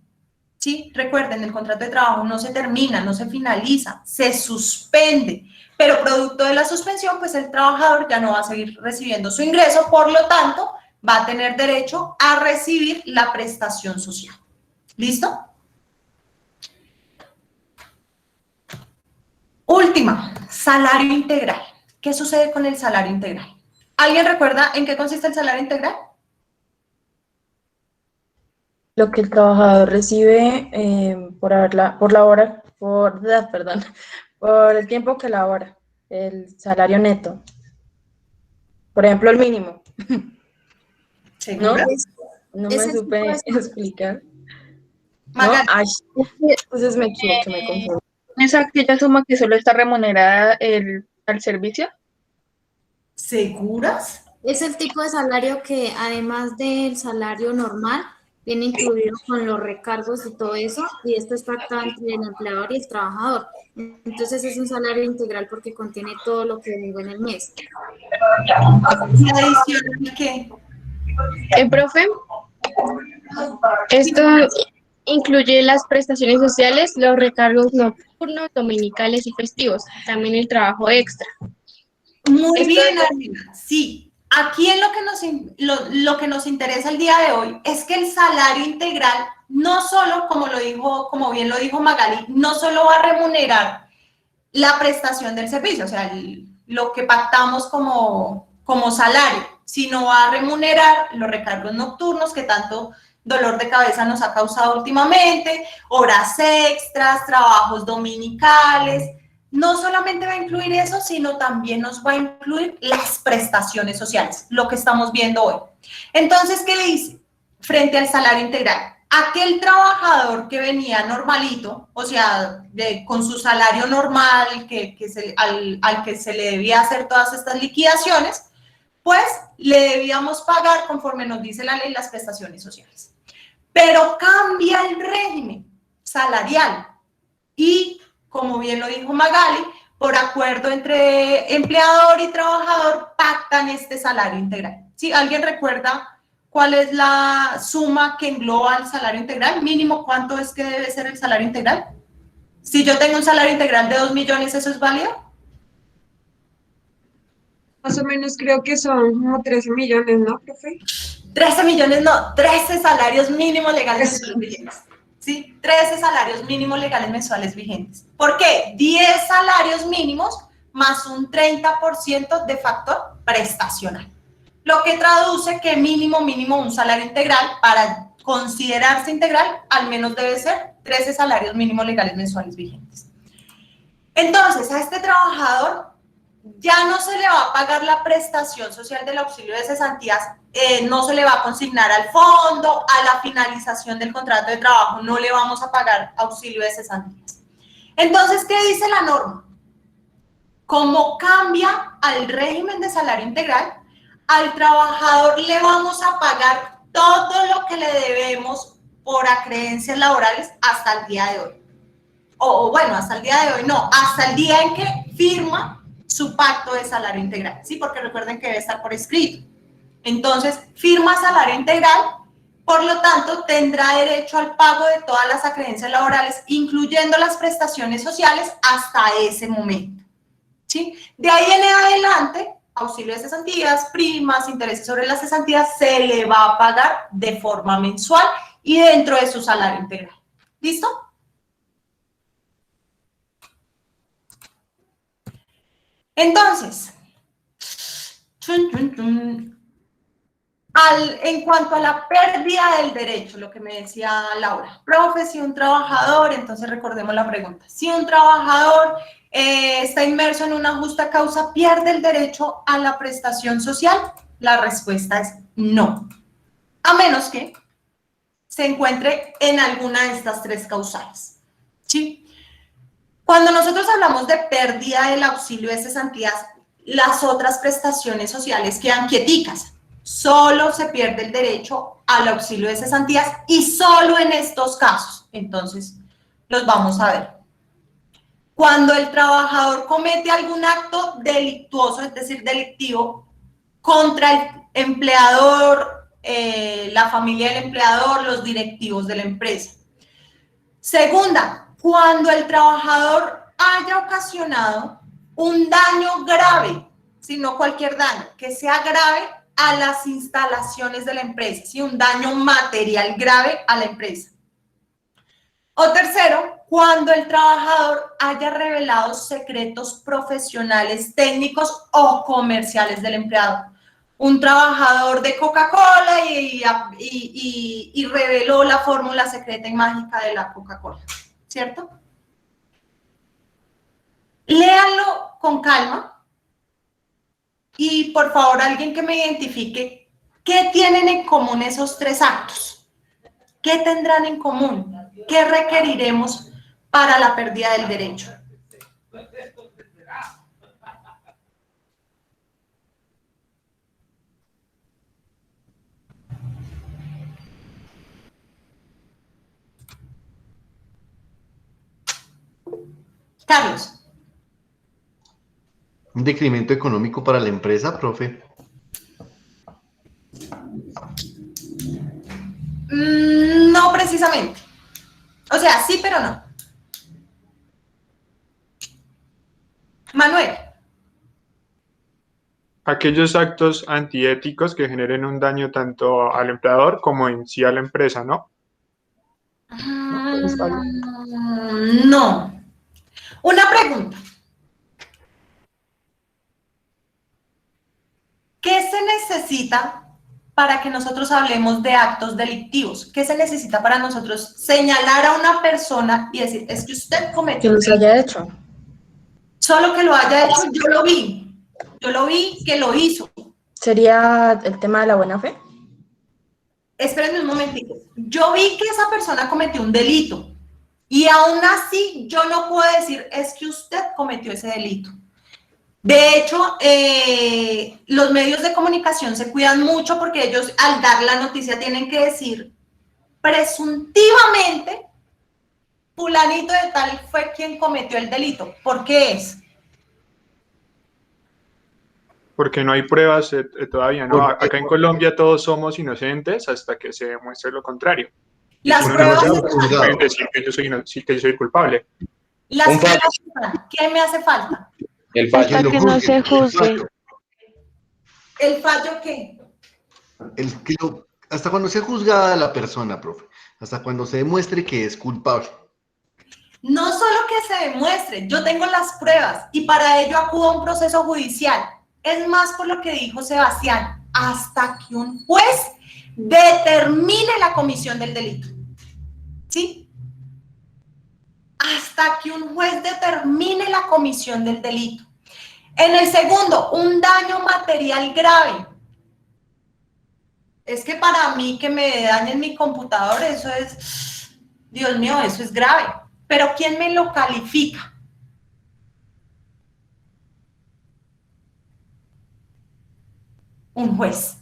¿Sí? Recuerden, el contrato de trabajo no se termina, no se finaliza, se suspende. Pero producto de la suspensión, pues el trabajador ya no va a seguir recibiendo su ingreso, por lo tanto, va a tener derecho a recibir la prestación social. ¿Listo? Última, salario integral. ¿Qué sucede con el salario integral? ¿Alguien recuerda en qué consiste el salario integral? Lo que el trabajador recibe por el tiempo que labora, el salario neto. Por ejemplo, el mínimo. ¿Segura? No me supe explicar. ¿No? Magali. Ay, entonces me equivoqué, me confundí. ¿Es aquella suma que solo está remunerada al servicio? ¿Seguras? Es el tipo de salario que, además del salario normal, viene incluido con los recargos y todo eso, y esto es pactado entre el empleador y el trabajador. Entonces es un salario integral porque contiene todo lo que vengo en el mes. ¿Y adicional qué? Profe, esto incluye las prestaciones sociales, los recargos nocturnos, dominicales y festivos, también el trabajo extra. Muy bien, Arlena. Sí, aquí en lo que nos interesa el día de hoy es que el salario integral no solo, como bien lo dijo Magali, no solo va a remunerar la prestación del servicio, o sea, lo que pactamos como salario, sino va a remunerar los recargos nocturnos que tanto dolor de cabeza nos ha causado últimamente, horas extras, trabajos dominicales. No solamente va a incluir eso, sino también nos va a incluir las prestaciones sociales, lo que estamos viendo hoy. Entonces, ¿qué dice? Frente al salario integral, aquel trabajador que venía normalito, o sea, con su salario normal, al que se le debía hacer todas estas liquidaciones, pues le debíamos pagar, conforme nos dice la ley, las prestaciones sociales. Pero cambia el régimen salarial y, como bien lo dijo Magali, por acuerdo entre empleador y trabajador, pactan este salario integral. ¿Sí? ¿Alguien recuerda cuál es la suma que engloba el salario integral? Mínimo, ¿cuánto es que debe ser el salario integral? Si yo tengo un salario integral de 2 millones, ¿eso es válido? Más o menos creo que son como 13 millones, ¿no, profe? 13 millones, no, 13 salarios mínimos legales mensuales vigentes. ¿Sí? 13 salarios mínimos legales mensuales vigentes. ¿Por qué? 10 salarios mínimos más un 30% de factor prestacional. Lo que traduce que mínimo un salario integral, para considerarse integral, al menos debe ser 13 salarios mínimos legales mensuales vigentes. Entonces, a este trabajador ya no se le va a pagar la prestación social del auxilio de cesantías, no se le va a consignar al fondo, a la finalización del contrato de trabajo no le vamos a pagar auxilio de cesantías. Entonces, ¿qué dice la norma? Como cambia al régimen de salario integral, al trabajador le vamos a pagar todo lo que le debemos por acreencias laborales hasta el día de hoy. O bueno, hasta el día de hoy no, hasta el día en que firma su pacto de salario integral, ¿sí? Porque recuerden que debe estar por escrito. Entonces, firma salario integral, por lo tanto, tendrá derecho al pago de todas las acreencias laborales, incluyendo las prestaciones sociales, hasta ese momento, ¿sí? De ahí en adelante, auxilio de cesantías, primas, intereses sobre las cesantías, se le va a pagar de forma mensual y dentro de su salario integral. ¿Listo? Entonces, en cuanto a la pérdida del derecho, lo que me decía Laura, profe, si un trabajador, entonces recordemos la pregunta, si un trabajador está inmerso en una justa causa, ¿pierde el derecho a la prestación social? La respuesta es no, a menos que se encuentre en alguna de estas tres causales, ¿sí? Cuando nosotros hablamos de pérdida del auxilio de cesantías, las otras prestaciones sociales quedan quieticas. Solo se pierde el derecho al auxilio de cesantías y solo en estos casos. Entonces, los vamos a ver. Cuando el trabajador comete algún acto delictuoso, es decir, delictivo, contra el empleador, la familia del empleador, los directivos de la empresa. Segunda, cuando el trabajador haya ocasionado un daño grave, si no cualquier daño, que sea grave a las instalaciones de la empresa, ¿sí? Un daño material grave a la empresa. O tercero, cuando el trabajador haya revelado secretos profesionales, técnicos o comerciales del empleado. Un trabajador de Coca-Cola y reveló la fórmula secreta y mágica de la Coca-Cola, ¿cierto? Léanlo con calma y por favor alguien que me identifique qué tienen en común esos tres actos. ¿Qué tendrán en común? ¿Qué requeriremos para la pérdida del derecho? Carlos. ¿Un decremento económico para la empresa, profe? No precisamente. O sea, sí, pero no. Manuel. Aquellos actos antiéticos que generen un daño tanto al empleador como en sí a la empresa, ¿no? No. Una pregunta. ¿Qué se necesita para que nosotros hablemos de actos delictivos? ¿Qué se necesita para nosotros señalar a una persona y decir, es que usted cometió? Que los haya hecho. Solo que lo haya hecho, yo lo vi. Yo lo vi que lo hizo. ¿Sería el tema de la buena fe? Espérenme un momentito. Yo vi que esa persona cometió un delito y aún así yo no puedo decir, es que usted cometió ese delito. De hecho, los medios de comunicación se cuidan mucho porque ellos al dar la noticia tienen que decir presuntivamente fulanito de tal fue quien cometió el delito. ¿Por qué es? Porque no hay pruebas todavía, ¿no? Acá en Colombia todos somos inocentes hasta que se demuestre lo contrario. Las pruebas pueden decir que yo soy culpable. Las pruebas, ¿qué me hace falta? El fallo. Hasta que no se juzgue. ¿El fallo qué? Hasta cuando sea juzgada la persona, profe. Hasta cuando se demuestre que es culpable. No solo que se demuestre, yo tengo las pruebas y para ello acudo a un proceso judicial. Es más por lo que dijo Sebastián, hasta que un juez determine la comisión del delito. ¿Sí? Hasta que un juez determine la comisión del delito. En el segundo, un daño material grave. Es que para mí que me dañen mi computador, eso es, Dios mío, eso es grave. Pero ¿quién me lo califica? Un juez,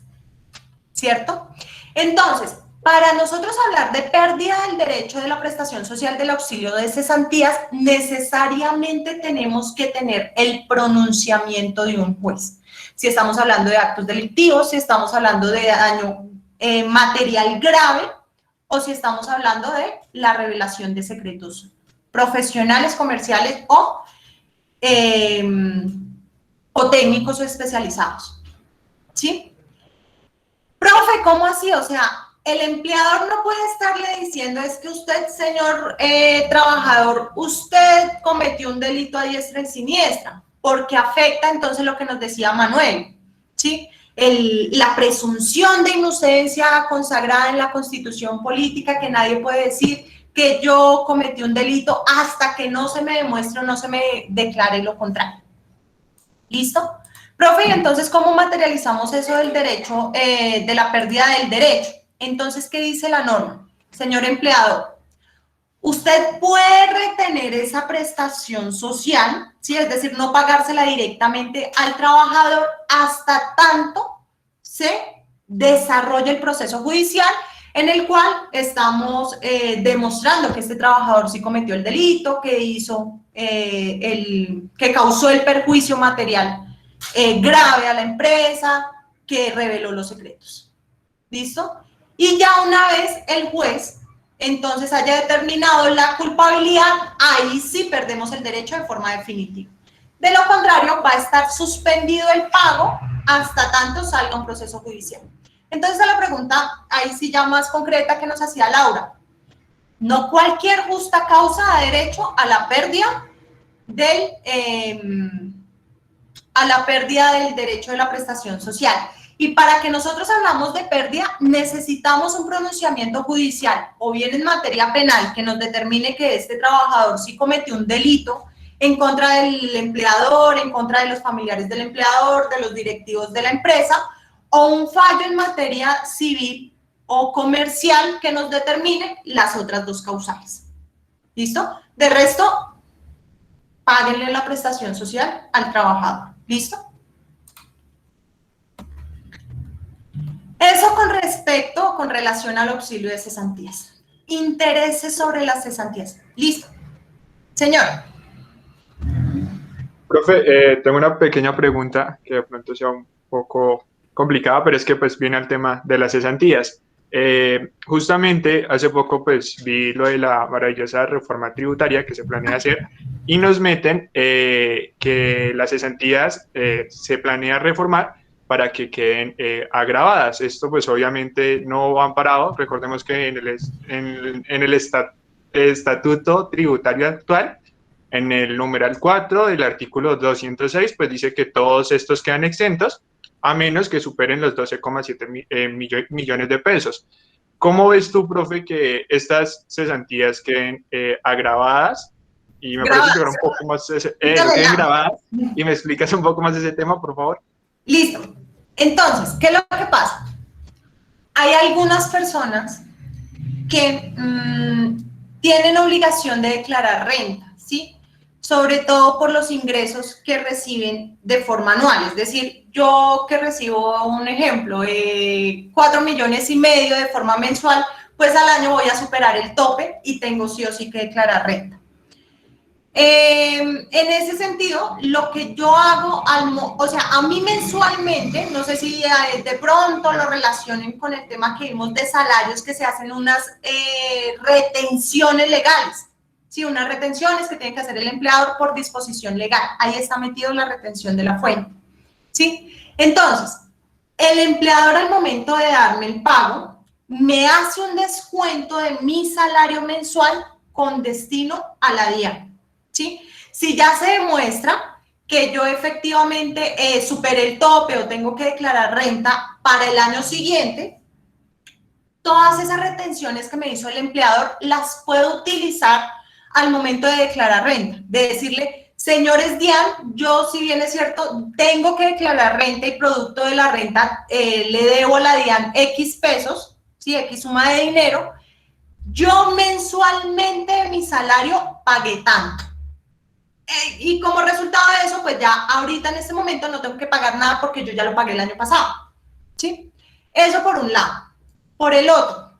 ¿cierto? Entonces, para nosotros hablar de pérdida del derecho de la prestación social del auxilio de cesantías, necesariamente tenemos que tener el pronunciamiento de un juez. Si estamos hablando de actos delictivos, si estamos hablando de daño material grave, o si estamos hablando de la revelación de secretos profesionales, comerciales o técnicos o especializados. ¿Sí? Profe, ¿cómo así? O sea, el empleador no puede estarle diciendo, es que usted, señor trabajador, usted cometió un delito a diestra y siniestra, porque afecta entonces lo que nos decía Manuel, ¿sí? La presunción de inocencia consagrada en la Constitución política, que nadie puede decir que yo cometí un delito hasta que no se me demuestre o no se me declare lo contrario. ¿Listo? Profe, ¿y entonces cómo materializamos eso del derecho, de la pérdida del derecho? Entonces, ¿qué dice la norma? Señor empleador, usted puede retener esa prestación social, ¿sí? Es decir, no pagársela directamente al trabajador hasta tanto se desarrolle el proceso judicial en el cual estamos demostrando que este trabajador sí cometió el delito, que hizo que causó el perjuicio material grave a la empresa, que reveló los secretos. ¿Listo? Y ya una vez el juez entonces haya determinado la culpabilidad, ahí sí perdemos el derecho de forma definitiva. De lo contrario, va a estar suspendido el pago hasta tanto salga un proceso judicial. Entonces, a la pregunta, ahí sí ya más concreta que nos hacía Laura, no cualquier justa causa da derecho a la pérdida del derecho de la prestación social. Y para que nosotros hablamos de pérdida, necesitamos un pronunciamiento judicial, o bien en materia penal, que nos determine que este trabajador sí cometió un delito en contra del empleador, en contra de los familiares del empleador, de los directivos de la empresa, o un fallo en materia civil o comercial que nos determine las otras dos causales. ¿Listo? De resto, páguenle la prestación social al trabajador. ¿Listo? Eso con relación al auxilio de cesantías. Intereses sobre las cesantías. Listo. Señor. Profe, tengo una pequeña pregunta que de pronto sea un poco complicada, pero es que pues viene al tema de las cesantías. Justamente hace poco pues vi lo de la maravillosa reforma tributaria que se planea hacer y nos meten que las cesantías se planea reformar para que queden agravadas. Esto pues obviamente no va amparado. Recordemos que en el estatuto tributario actual, en el numeral 4 del artículo 206, pues dice que todos estos quedan exentos a menos que superen los 12,7 millones de pesos. ¿Cómo ves tú, profe, que estas cesantías queden agravadas? Y me parece que un poco más queden grabadas. Y me explicas un poco más de ese tema, por favor. Listo. Entonces, ¿qué es lo que pasa? Hay algunas personas que tienen obligación de declarar renta, ¿sí? Sobre todo por los ingresos que reciben de forma anual. Es decir, yo que recibo, un ejemplo, 4,5 millones de forma mensual, pues al año voy a superar el tope y tengo sí o sí que declarar renta. En ese sentido, lo que yo hago, o sea, a mí mensualmente, no sé si de pronto lo relacionen con el tema que vimos de salarios, que se hacen unas retenciones legales, ¿sí? Unas retenciones que tiene que hacer el empleador por disposición legal. Ahí está metido la retención de la fuente, ¿sí? Entonces, el empleador al momento de darme el pago, me hace un descuento de mi salario mensual con destino a la DIAN. ¿Sí? Si ya se demuestra que yo efectivamente superé el tope o tengo que declarar renta para el año siguiente, todas esas retenciones que me hizo el empleador las puedo utilizar al momento de declarar renta, de decirle, señores DIAN, yo si bien es cierto, tengo que declarar renta y producto de la renta le debo a la DIAN X pesos, ¿sí? X suma de dinero, yo mensualmente de mi salario pagué tanto. Y como resultado de eso, pues ya ahorita en este momento no tengo que pagar nada porque yo ya lo pagué el año pasado, ¿sí? Eso por un lado. Por el otro,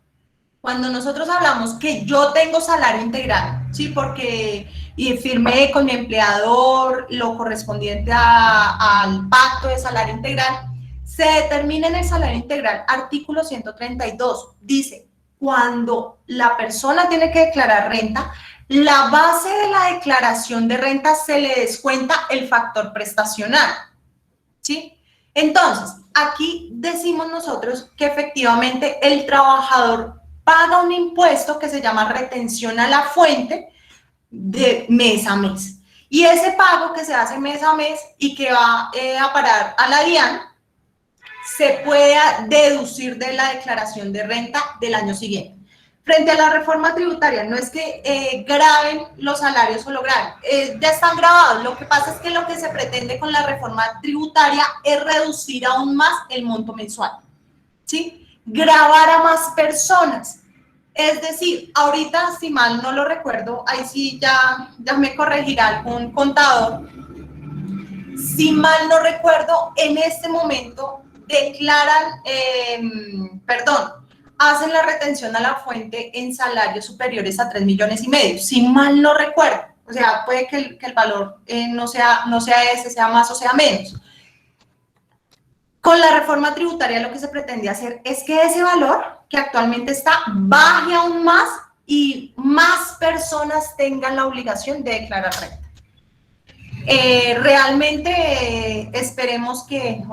cuando nosotros hablamos que yo tengo salario integral, ¿sí? Porque y firmé con mi empleador lo correspondiente al pacto de salario integral, se determina en el salario integral, artículo 132, dice, cuando la persona tiene que declarar renta, la base de la declaración de renta se le descuenta el factor prestacional, ¿sí? Entonces, aquí decimos nosotros que efectivamente el trabajador paga un impuesto que se llama retención a la fuente de mes a mes. Y ese pago que se hace mes a mes y que va a parar a la DIAN, se puede deducir de la declaración de renta del año siguiente. Frente a la reforma tributaria, no es que graben los salarios o lo graben, ya están grabados. Lo que pasa es que lo que se pretende con la reforma tributaria es reducir aún más el monto mensual, ¿sí? Grabar a más personas. Es decir, ahorita, si mal no lo recuerdo, ahí sí ya me corregirá algún contador, si mal no recuerdo, en este momento declaran, hacen la retención a la fuente en salarios superiores a 3,5 millones, si mal no recuerdo. O sea, puede que el valor no sea ese, sea más o sea menos. Con la reforma tributaria lo que se pretende hacer es que ese valor que actualmente está baje aún más y más personas tengan la obligación de declarar renta. Realmente esperemos que,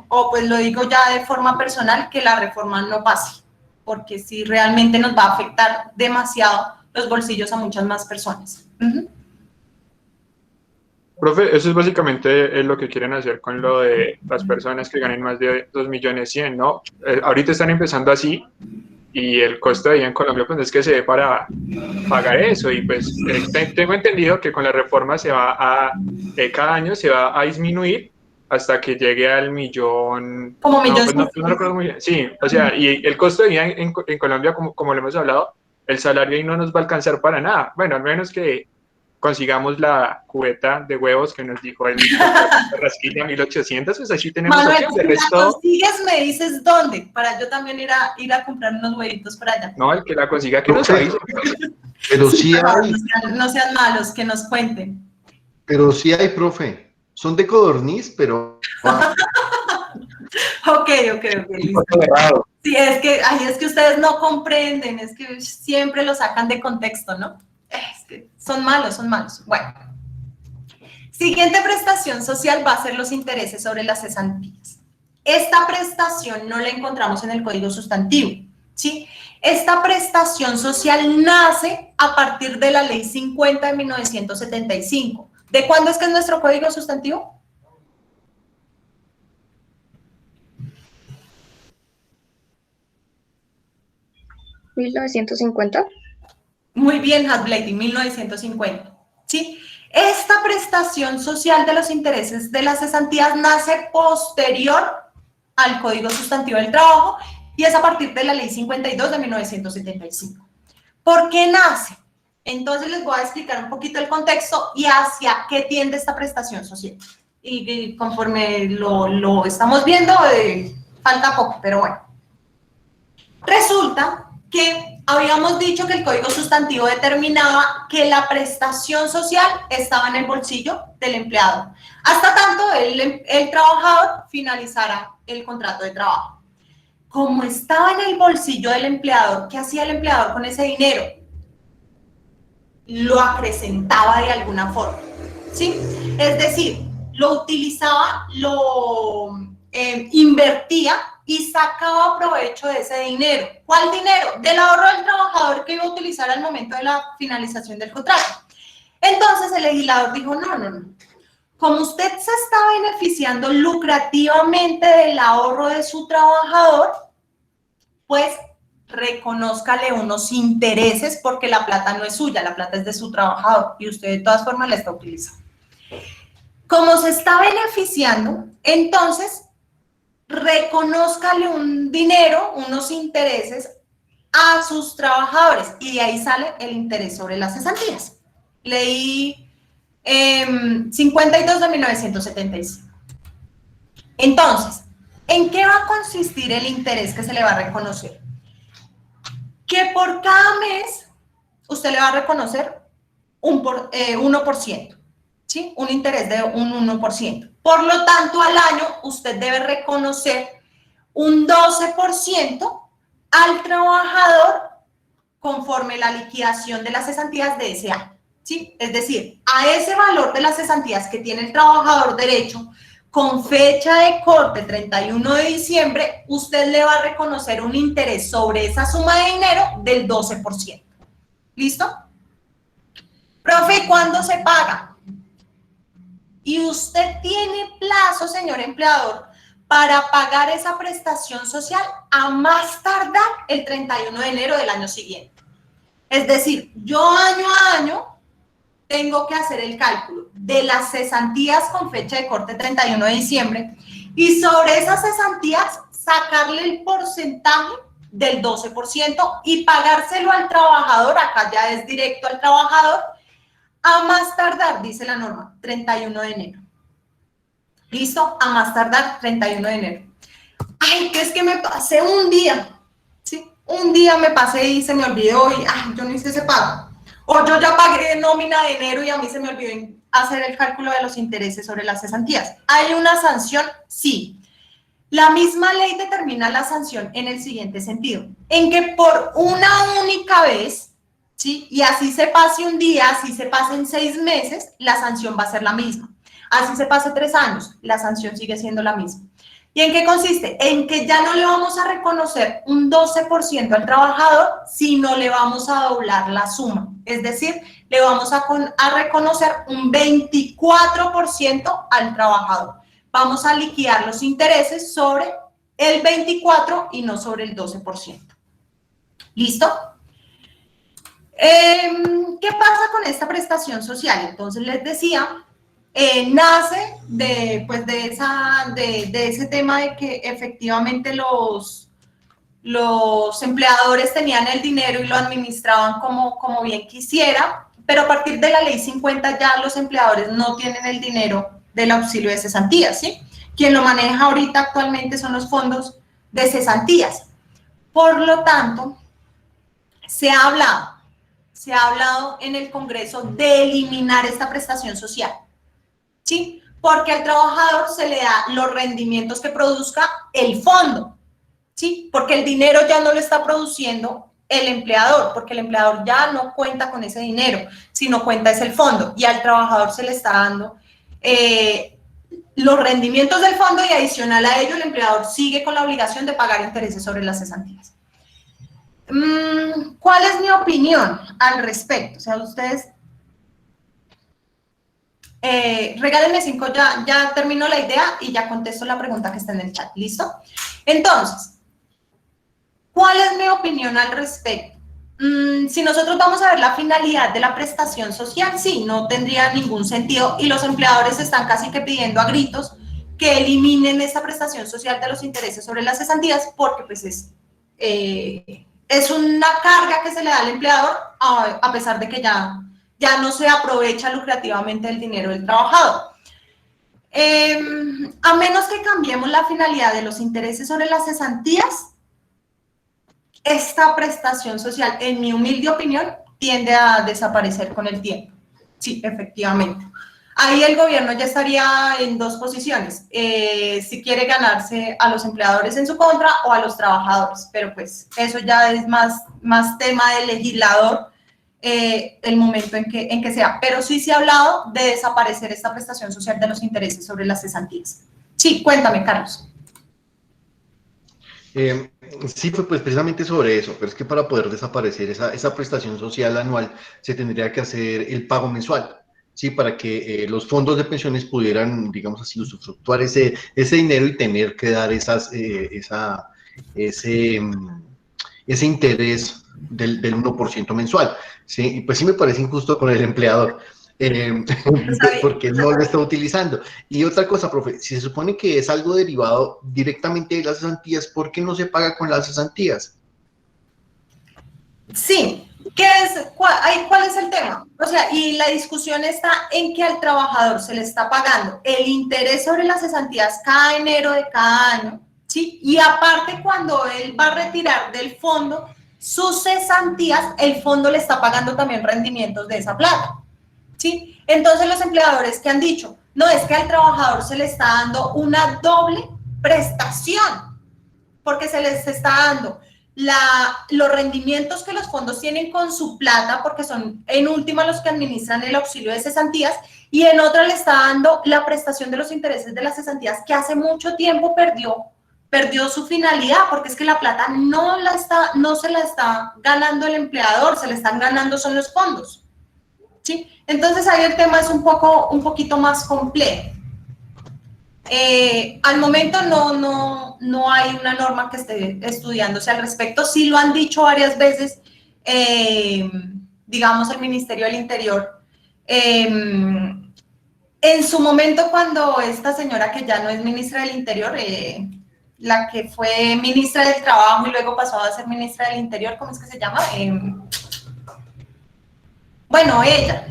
o pues lo digo ya de forma personal, que la reforma no pase, porque sí realmente nos va a afectar demasiado los bolsillos a muchas más personas. Profe, eso es básicamente lo que quieren hacer con lo de las personas que ganen más de 2,1 millones, ¿no? Ahorita están empezando así y el costo de vida en Colombia pues es que se dé para pagar eso y pues tengo entendido que con la reforma se va cada año se va a disminuir hasta que llegue al millón. Como millón. Pues no recuerdo muy bien. Sí, o sea, y el costo de vida en Colombia, como lo hemos hablado, el salario ahí no nos va a alcanzar para nada. Bueno, al menos que consigamos la cubeta de huevos que nos dijo el Rasquilla 1800, pues así tenemos Manuel, opción. si la consigues, me dices dónde, para yo también ir a comprar unos huevitos para allá. No, el que la consiga que nos avise. Pero sí hay. No sean malos, que nos cuenten. Pero sí hay, profe. Son de codorniz, pero... Ok, listo. Sí, es que ustedes no comprenden, es que siempre lo sacan de contexto, ¿no? Es que son malos. Bueno. Siguiente prestación social va a ser los intereses sobre las cesantías. Esta prestación no la encontramos en el Código Sustantivo, ¿sí? Esta prestación social nace a partir de la Ley 50 de 1975. ¿De cuándo es que es nuestro Código Sustantivo? ¿1950? Muy bien, Hadley, 1950, ¿sí? Esta prestación social de los intereses de las cesantías nace posterior al Código Sustantivo del Trabajo y es a partir de la Ley 52 de 1975. ¿Por qué nace? Entonces les voy a explicar un poquito el contexto y hacia qué tiende esta prestación social. Y conforme lo estamos viendo, falta poco, pero bueno. Resulta que habíamos dicho que el Código Sustantivo determinaba que la prestación social estaba en el bolsillo del empleado, hasta tanto el trabajador finalizara el contrato de trabajo. Como estaba en el bolsillo del empleador, ¿qué hacía el empleador con ese dinero? Lo acrecentaba de alguna forma, ¿sí? Es decir, lo utilizaba, lo invertía y sacaba provecho de ese dinero. ¿Cuál dinero? Del ahorro del trabajador que iba a utilizar al momento de la finalización del contrato. Entonces el legislador dijo, no. Como usted se está beneficiando lucrativamente del ahorro de su trabajador, pues reconózcale unos intereses porque la plata no es suya, la plata es de su trabajador y usted de todas formas la está utilizando. Como se está beneficiando, entonces reconózcale un dinero, unos intereses a sus trabajadores y de ahí sale el interés sobre las cesantías. Ley 52 de 1975. Entonces, ¿en qué va a consistir el interés que se le va a reconocer? que por cada mes usted le va a reconocer un 1%, ¿sí? Un interés de un 1%. Por lo tanto, al año usted debe reconocer un 12% al trabajador conforme la liquidación de las cesantías de ese año, ¿sí? Es decir, a ese valor de las cesantías que tiene el trabajador derecho, con fecha de corte 31 de diciembre, usted le va a reconocer un interés sobre esa suma de dinero del 12%. ¿Listo? Profe, ¿cuándo se paga? Y usted tiene plazo, señor empleador, para pagar esa prestación social a más tardar el 31 de enero del año siguiente. Es decir, yo año a año tengo que hacer el cálculo de las cesantías con fecha de corte 31 de diciembre y sobre esas cesantías sacarle el porcentaje del 12% y pagárselo al trabajador, acá ya es directo al trabajador, a más tardar, dice la norma, 31 de enero. ¿Listo? A más tardar 31 de enero. Ay, que es que me pasé un día, ¿sí? Un día me pasé y se me olvidó y yo no hice ese pago. O yo ya pagué nómina de enero y a mí se me olvidó hacer el cálculo de los intereses sobre las cesantías. ¿Hay una sanción? Sí. La misma ley determina la sanción en el siguiente sentido, en que por una única vez, ¿sí? Y así se pase un día, así se pasen 6 meses, la sanción va a ser la misma. Así se pase 3 años, la sanción sigue siendo la misma. ¿Y en qué consiste? En que ya no le vamos a reconocer un 12% al trabajador, sino le vamos a doblar la suma. Es decir, le vamos a reconocer un 24% al trabajador. Vamos a liquidar los intereses sobre el 24% y no sobre el 12%. ¿Listo? ¿Qué pasa con esta prestación social? Entonces les decía, nace de ese tema de que efectivamente los empleadores tenían el dinero y lo administraban como bien quisiera, pero a partir de la ley 50 ya los empleadores no tienen el dinero del auxilio de cesantías, ¿sí? Quien lo maneja ahorita actualmente son los fondos de cesantías. Por lo tanto, se ha hablado en el Congreso de eliminar esta prestación social, ¿sí? Porque al trabajador se le da los rendimientos que produzca el fondo, ¿sí? Porque el dinero ya no lo está produciendo el empleador, porque el empleador ya no cuenta con ese dinero, sino cuenta es el fondo, y al trabajador se le está dando los rendimientos del fondo y adicional a ello el empleador sigue con la obligación de pagar intereses sobre las cesantías. ¿Cuál es mi opinión al respecto? O sea, ustedes regálenme 5, ya termino la idea y ya contesto la pregunta que está en el chat. ¿Listo? Entonces, ¿cuál es mi opinión al respecto? Si nosotros vamos a ver la finalidad de la prestación social, sí, no tendría ningún sentido y los empleadores están casi que pidiendo a gritos que eliminen esta prestación social de los intereses sobre las cesantías porque pues es una carga que se le da al empleador a pesar de que ya no se aprovecha lucrativamente el dinero del trabajador. A menos que cambiemos la finalidad de los intereses sobre las cesantías, esta prestación social, en mi humilde opinión, tiende a desaparecer con el tiempo. Sí, efectivamente. Ahí el gobierno ya estaría en 2 posiciones, si quiere ganarse a los empleadores en su contra o a los trabajadores, pero pues eso ya es más tema del legislador, el momento en que sea. Pero sí se ha hablado de desaparecer esta prestación social de los intereses sobre las cesantías. Sí, cuéntame, Carlos. Sí, pues precisamente sobre eso, pero es que para poder desaparecer esa prestación social anual se tendría que hacer el pago mensual, ¿sí? Para que los fondos de pensiones pudieran, digamos así, usufructuar ese dinero y tener que dar ese interés del 1% mensual, ¿sí? Y pues sí me parece injusto con el empleador. Porque no lo está utilizando. Y otra cosa, profe, si se supone que es algo derivado directamente de las cesantías, ¿por qué no se paga con las cesantías? Sí, ¿cuál es el tema? O sea, y la discusión está en que al trabajador se le está pagando el interés sobre las cesantías cada enero de cada año, ¿sí? Y aparte cuando él va a retirar del fondo, sus cesantías, el fondo le está pagando también rendimientos de esa plata, ¿sí? Entonces los empleadores que han dicho, no, es que al trabajador se le está dando una doble prestación, porque se les está dando los rendimientos que los fondos tienen con su plata, porque son en última los que administran el auxilio de cesantías, y en otra le está dando la prestación de los intereses de las cesantías, que hace mucho tiempo perdió su finalidad, porque es que la plata no se la está ganando el empleador, se la están ganando son los fondos, ¿sí? Entonces ahí el tema es un poquito más complejo. Al momento no hay una norma que esté estudiándose al respecto. Sí lo han dicho varias veces, digamos, el Ministerio del Interior. En su momento, cuando esta señora, que ya no es ministra del Interior, la que fue ministra del Trabajo y luego pasó a ser ministra del Interior, ¿cómo es que se llama? Bueno, ella.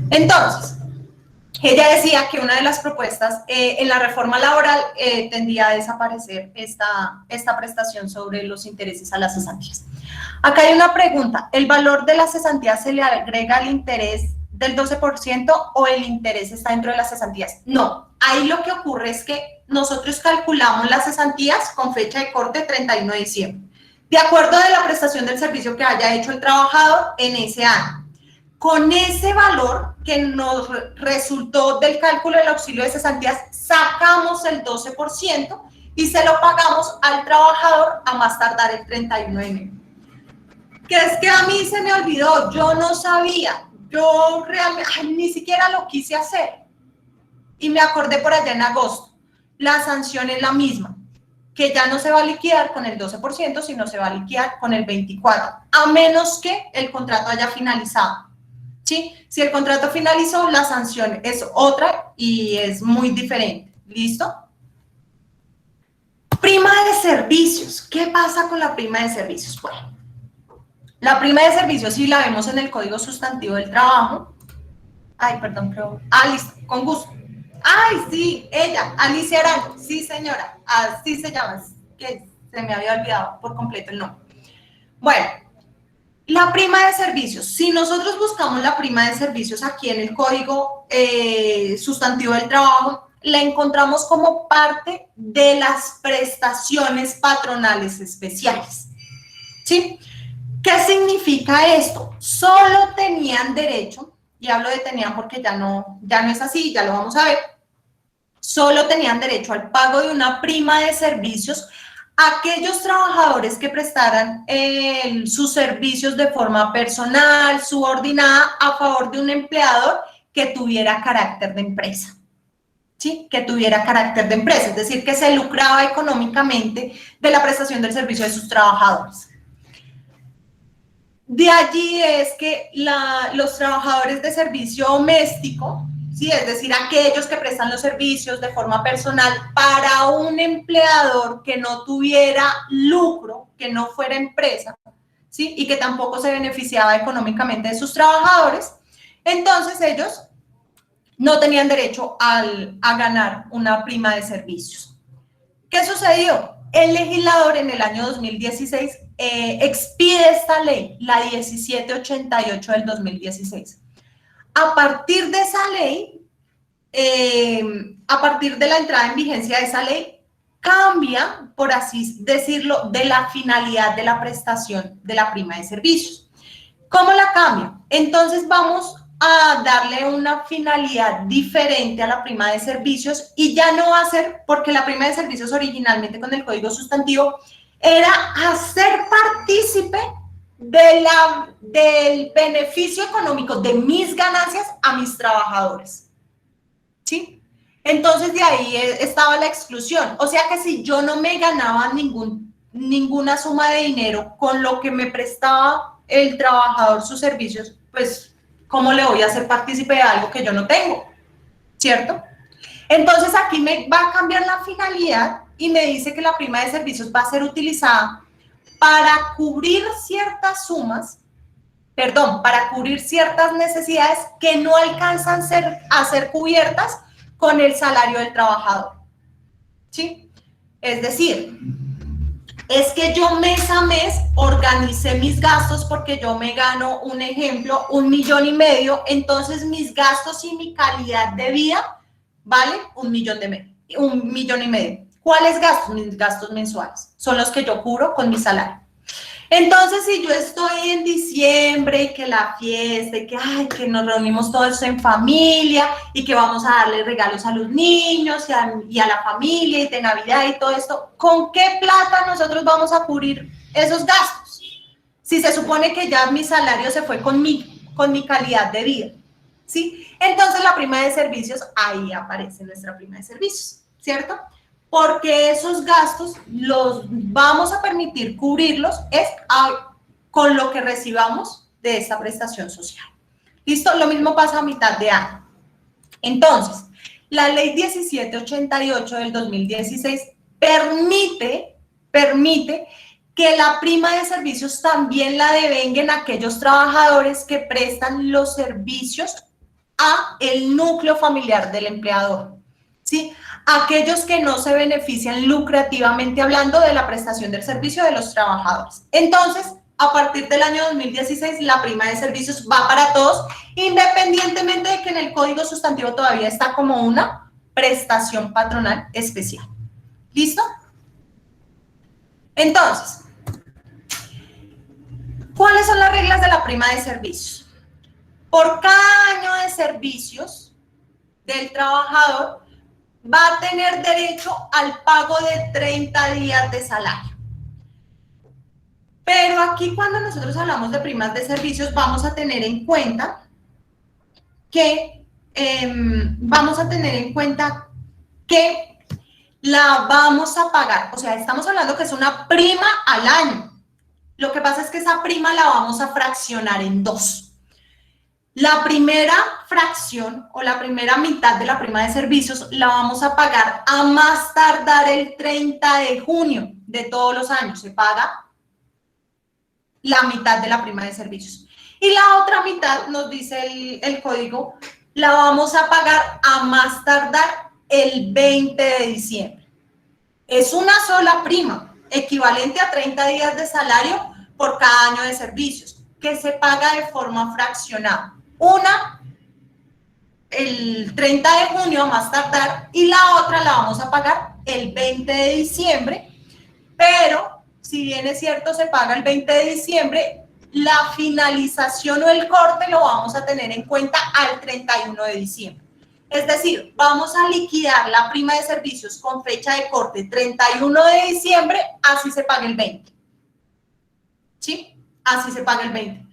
Entonces, ella decía que una de las propuestas en la reforma laboral tendía a desaparecer esta prestación sobre los intereses a las cesantías. Acá hay una pregunta, ¿el valor de las cesantías se le agrega al interés del 12% o el interés está dentro de las cesantías? No, ahí lo que ocurre es que nosotros calculamos las cesantías con fecha de corte 31 de diciembre, de acuerdo de la prestación del servicio que haya hecho el trabajador en ese año. Con ese valor que nos resultó del cálculo del auxilio de cesantías, sacamos el 12% y se lo pagamos al trabajador a más tardar el 31 de enero. Que es que a mí se me olvidó, yo no sabía, yo realmente ni siquiera lo quise hacer. Y me acordé por allá en agosto, la sanción es la misma, que ya no se va a liquidar con el 12%, sino se va a liquidar con el 24%, a menos que el contrato haya finalizado. ¿Sí? Si el contrato finalizó, la sanción es otra y es muy diferente. ¿Listo? Prima de servicios. ¿Qué pasa con la prima de servicios? Bueno, la prima de servicios, si la vemos en el Código Sustantivo del Trabajo. Ay, perdón, creo. Ah, listo, con gusto. Ay, sí, ella, Alicia Arango. Sí, señora, así se llama. Que se me había olvidado por completo el nombre. Bueno. La prima de servicios, si nosotros buscamos la prima de servicios aquí en el Código Sustantivo del Trabajo, la encontramos como parte de las prestaciones patronales especiales. ¿Sí? ¿Qué significa esto? Solo tenían derecho, y hablo de tenían porque ya no es así, ya lo vamos a ver, solo tenían derecho al pago de una prima de servicios aquellos trabajadores que prestaran sus servicios de forma personal, subordinada, a favor de un empleador que tuviera carácter de empresa. ¿Sí? Que tuviera carácter de empresa, es decir, que se lucraba económicamente de la prestación del servicio de sus trabajadores. De allí es que los trabajadores de servicio doméstico, ¿sí? Es decir, aquellos que prestan los servicios de forma personal para un empleador que no tuviera lucro, que no fuera empresa, ¿sí? Y que tampoco se beneficiaba económicamente de sus trabajadores, entonces ellos no tenían derecho a ganar una prima de servicios. ¿Qué sucedió? El legislador en el año 2016 expide esta ley, la 1788 del 2016. A partir de esa ley, a partir de la entrada en vigencia de esa ley, cambia, por así decirlo, de la finalidad de la prestación de la prima de servicios. ¿Cómo la cambia? Entonces vamos a darle una finalidad diferente a la prima de servicios y ya no va a ser, porque la prima de servicios originalmente con el Código Sustantivo era hacer partícipe del beneficio económico de mis ganancias a mis trabajadores, ¿sí? Entonces de ahí estaba la exclusión, o sea que si yo no me ganaba ninguna suma de dinero con lo que me prestaba el trabajador sus servicios, pues ¿cómo le voy a hacer partícipe de algo que yo no tengo? ¿Cierto? Entonces aquí me va a cambiar la finalidad y me dice que la prima de servicios va a ser utilizada para cubrir ciertas sumas, para cubrir ciertas necesidades que no alcanzan a ser cubiertas con el salario del trabajador. ¿Sí? Es decir, Es que yo mes a mes organicé mis gastos porque yo me gano, un ejemplo, 1,5 millones, entonces mis gastos y mi calidad de vida vale 1,5 millones. ¿Cuáles gastos? Mis gastos mensuales. Son los que yo cubro con mi salario. Entonces, si yo estoy en diciembre y que la fiesta, y que, ay, que nos reunimos todos en familia y que vamos a darle regalos a los niños y a la familia y de Navidad y todo esto, ¿con qué plata nosotros vamos a cubrir esos gastos? Si se supone que ya mi salario se fue con mi calidad de vida, ¿sí? Entonces, la prima de servicios, ahí aparece nuestra prima de servicios, ¿cierto? Porque esos gastos los vamos a permitir cubrirlos con lo que recibamos de esta prestación social. ¿Listo? Lo mismo pasa a mitad de año. Entonces, la ley 1788 del 2016 permite que la prima de servicios también la devenguen aquellos trabajadores que prestan los servicios a el núcleo familiar del empleador, ¿sí? Aquellos que no se benefician lucrativamente hablando de la prestación del servicio de los trabajadores. Entonces, a partir del año 2016, la prima de servicios va para todos, independientemente de que en el Código Sustantivo todavía está como una prestación patronal especial. ¿Listo? Entonces, ¿cuáles son las reglas de la prima de servicios? Por cada año de servicios del trabajador, va a tener derecho al pago de 30 días de salario. Pero aquí cuando nosotros hablamos de primas de servicios, vamos a tener en cuenta que la vamos a pagar. O sea, estamos hablando que es una prima al año. Lo que pasa es que esa prima la vamos a fraccionar en dos. La primera fracción o la primera mitad de la prima de servicios la vamos a pagar a más tardar el 30 de junio de todos los años. Se paga la mitad de la prima de servicios. Y la otra mitad, nos dice el código, la vamos a pagar a más tardar el 20 de diciembre. Es una sola prima, equivalente a 30 días de salario por cada año de servicios, que se paga de forma fraccionada. Una, el 30 de junio a más tardar, y la otra la vamos a pagar el 20 de diciembre, pero si bien es cierto se paga el 20 de diciembre, la finalización o el corte lo vamos a tener en cuenta al 31 de diciembre. Es decir, vamos a liquidar la prima de servicios con fecha de corte 31 de diciembre, así se paga el 20. ¿Sí? Así se paga el 20.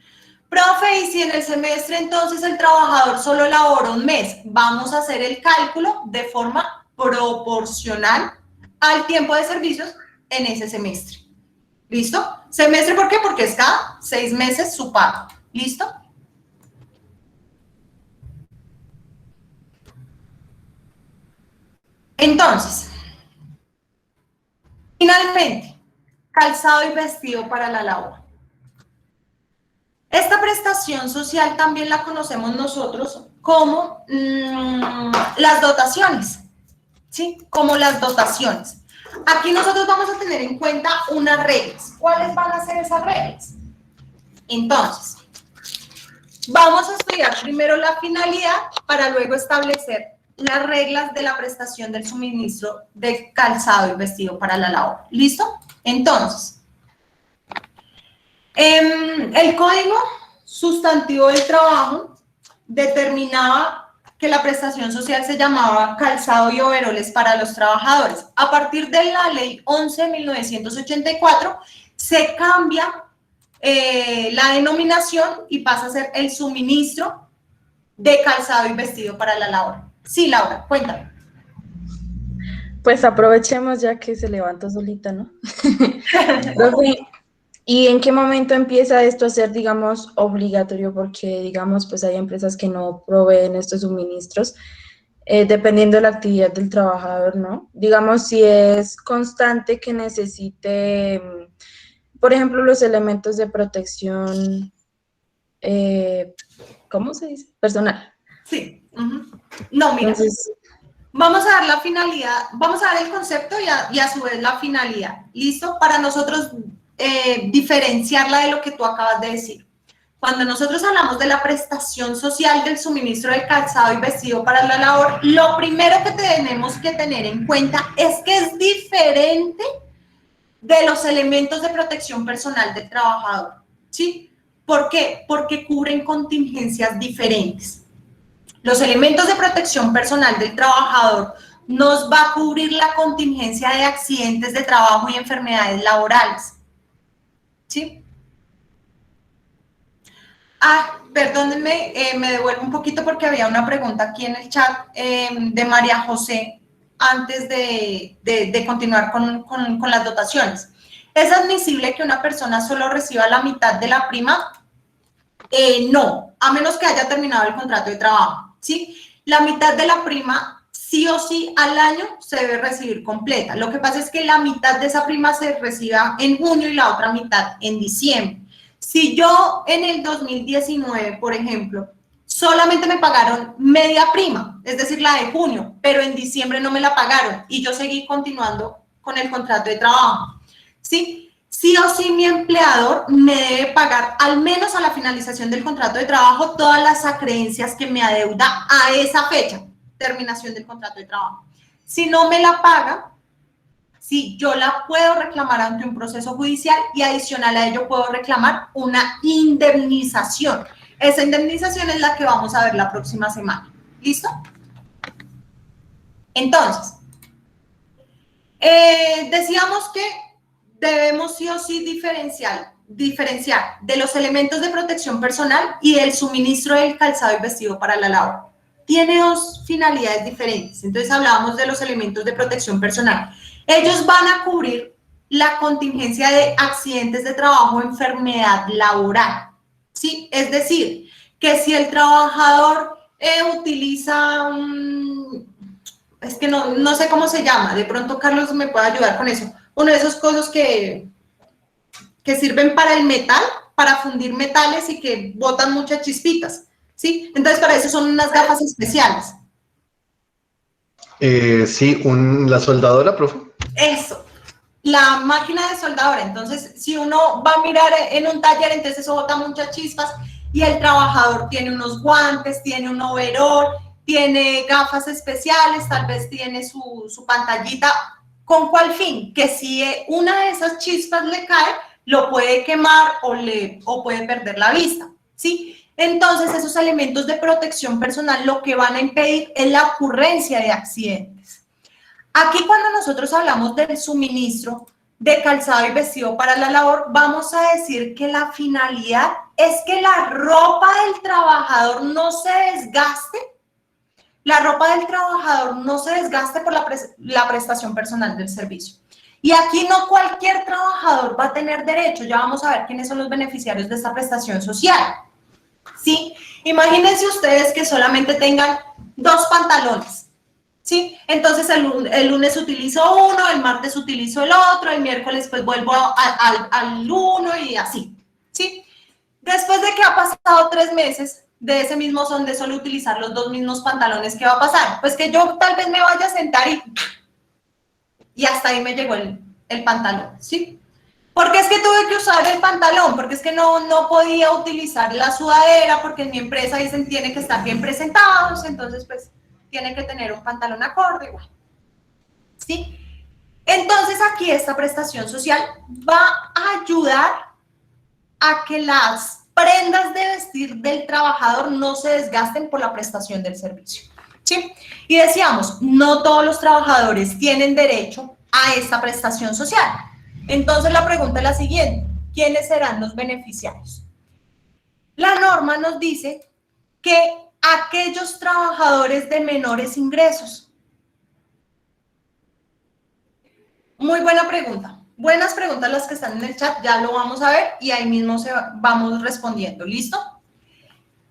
Profe, y si en el semestre entonces el trabajador solo labora un mes, vamos a hacer el cálculo de forma proporcional al tiempo de servicios en ese semestre. ¿Listo? Semestre, ¿por qué? Porque es cada 6 meses su pago. ¿Listo? Entonces, finalmente, calzado y vestido para la labor. Esta prestación social también la conocemos nosotros como las dotaciones, ¿sí? Como las dotaciones. Aquí nosotros vamos a tener en cuenta unas reglas. ¿Cuáles van a ser esas reglas? Entonces, vamos a estudiar primero la finalidad para luego establecer las reglas de la prestación del suministro de calzado y vestido para la labor. ¿Listo? Entonces, el Código Sustantivo del Trabajo determinaba que la prestación social se llamaba calzado y overoles para los trabajadores. A partir de la Ley 11 de 1984 se cambia la denominación y pasa a ser el suministro de calzado y vestido para la labor. Sí, Laura, cuéntame. Pues aprovechemos ya que se levantó solita, ¿no? Profe, ¿y en qué momento empieza esto a ser, digamos, obligatorio? Porque, digamos, pues hay empresas que no proveen estos suministros, dependiendo de la actividad del trabajador, ¿no? Digamos, si es constante que necesite, por ejemplo, los elementos de protección, ¿cómo se dice? Personal. Sí. No, mira. Entonces, Vamos a dar la finalidad, vamos a dar el concepto y a su vez la finalidad. ¿Listo? Para nosotros diferenciarla de lo que tú acabas de decir. Cuando nosotros hablamos de la prestación social del suministro del calzado y vestido para la labor, lo primero que tenemos que tener en cuenta es que es diferente de los elementos de protección personal del trabajador. ¿Sí? ¿Por qué? Porque cubren contingencias diferentes. Los elementos de protección personal del trabajador nos va a cubrir la contingencia de accidentes de trabajo y enfermedades laborales. ¿Sí? Perdónenme, me devuelvo un poquito porque había una pregunta aquí en el chat de María José antes de continuar con las dotaciones. ¿Es admisible que una persona solo reciba la mitad de la prima? No, a menos que haya terminado el contrato de trabajo, ¿sí? La mitad de la prima, sí o sí, al año se debe recibir completa. Lo que pasa es que la mitad de esa prima se reciba en junio y la otra mitad en diciembre. Si yo en el 2019, por ejemplo, solamente me pagaron media prima, es decir, la de junio, pero en diciembre no me la pagaron y yo seguí continuando con el contrato de trabajo, ¿sí? Sí o sí mi empleador me debe pagar al menos a la finalización del contrato de trabajo todas las acreencias que me adeuda a esa fecha, terminación del contrato de trabajo. Si no me la paga, sí, yo la puedo reclamar ante un proceso judicial y adicional a ello puedo reclamar una indemnización. Esa indemnización es la que vamos a ver la próxima semana. ¿Listo? Entonces, decíamos que debemos sí o sí diferenciar de los elementos de protección personal y del suministro del calzado y vestido para la labor. Tiene dos finalidades diferentes. Entonces hablábamos de los elementos de protección personal. Ellos van a cubrir la contingencia de accidentes de trabajo o enfermedad laboral, ¿sí? Es decir, que si el trabajador utiliza es que no sé cómo se llama, de pronto Carlos me puede ayudar con eso, uno de esos cosas que sirven para el metal, para fundir metales y que botan muchas chispitas, ¿sí? Entonces para eso son unas gafas especiales. Sí, la soldadora, profe. Eso, la máquina de soldadora. Entonces, si uno va a mirar en un taller, entonces eso bota muchas chispas y el trabajador tiene unos guantes, tiene un overol, tiene gafas especiales, tal vez tiene su pantallita. ¿Con cuál fin? Que si una de esas chispas le cae, lo puede quemar o puede perder la vista, ¿sí? Entonces, esos elementos de protección personal lo que van a impedir es la ocurrencia de accidentes. Aquí cuando nosotros hablamos del suministro de calzado y vestido para la labor, vamos a decir que la finalidad es que la ropa del trabajador no se desgaste. La ropa del trabajador no se desgaste por la prestación personal del servicio. Y aquí no cualquier trabajador va a tener derecho. Ya vamos a ver quiénes son los beneficiarios de esta prestación social. ¿Sí? Imagínense ustedes que solamente tengan 2 pantalones. ¿Sí? Entonces el lunes utilizo uno, el martes utilizo el otro, el miércoles pues vuelvo al uno y así. ¿Sí? Después de que ha pasado 3 meses de ese mismo son de solo utilizar los 2 mismos pantalones, ¿qué va a pasar? Pues que yo tal vez me vaya a sentar y hasta ahí me llegó el pantalón, ¿sí? Porque es que tuve que usar el pantalón, porque es que no podía utilizar la sudadera, porque en mi empresa dicen tiene que estar bien presentados, entonces pues tiene que tener un pantalón acorde, igual, ¿sí? Entonces aquí esta prestación social va a ayudar a que las prendas de vestir del trabajador no se desgasten por la prestación del servicio, ¿sí? Y decíamos, no todos los trabajadores tienen derecho a esta prestación social. Entonces la pregunta es la siguiente, ¿quiénes serán los beneficiarios? La norma nos dice que aquellos trabajadores de menores ingresos. Muy buena pregunta. Buenas preguntas las que están en el chat, ya lo vamos a ver y ahí mismo vamos respondiendo, ¿listo?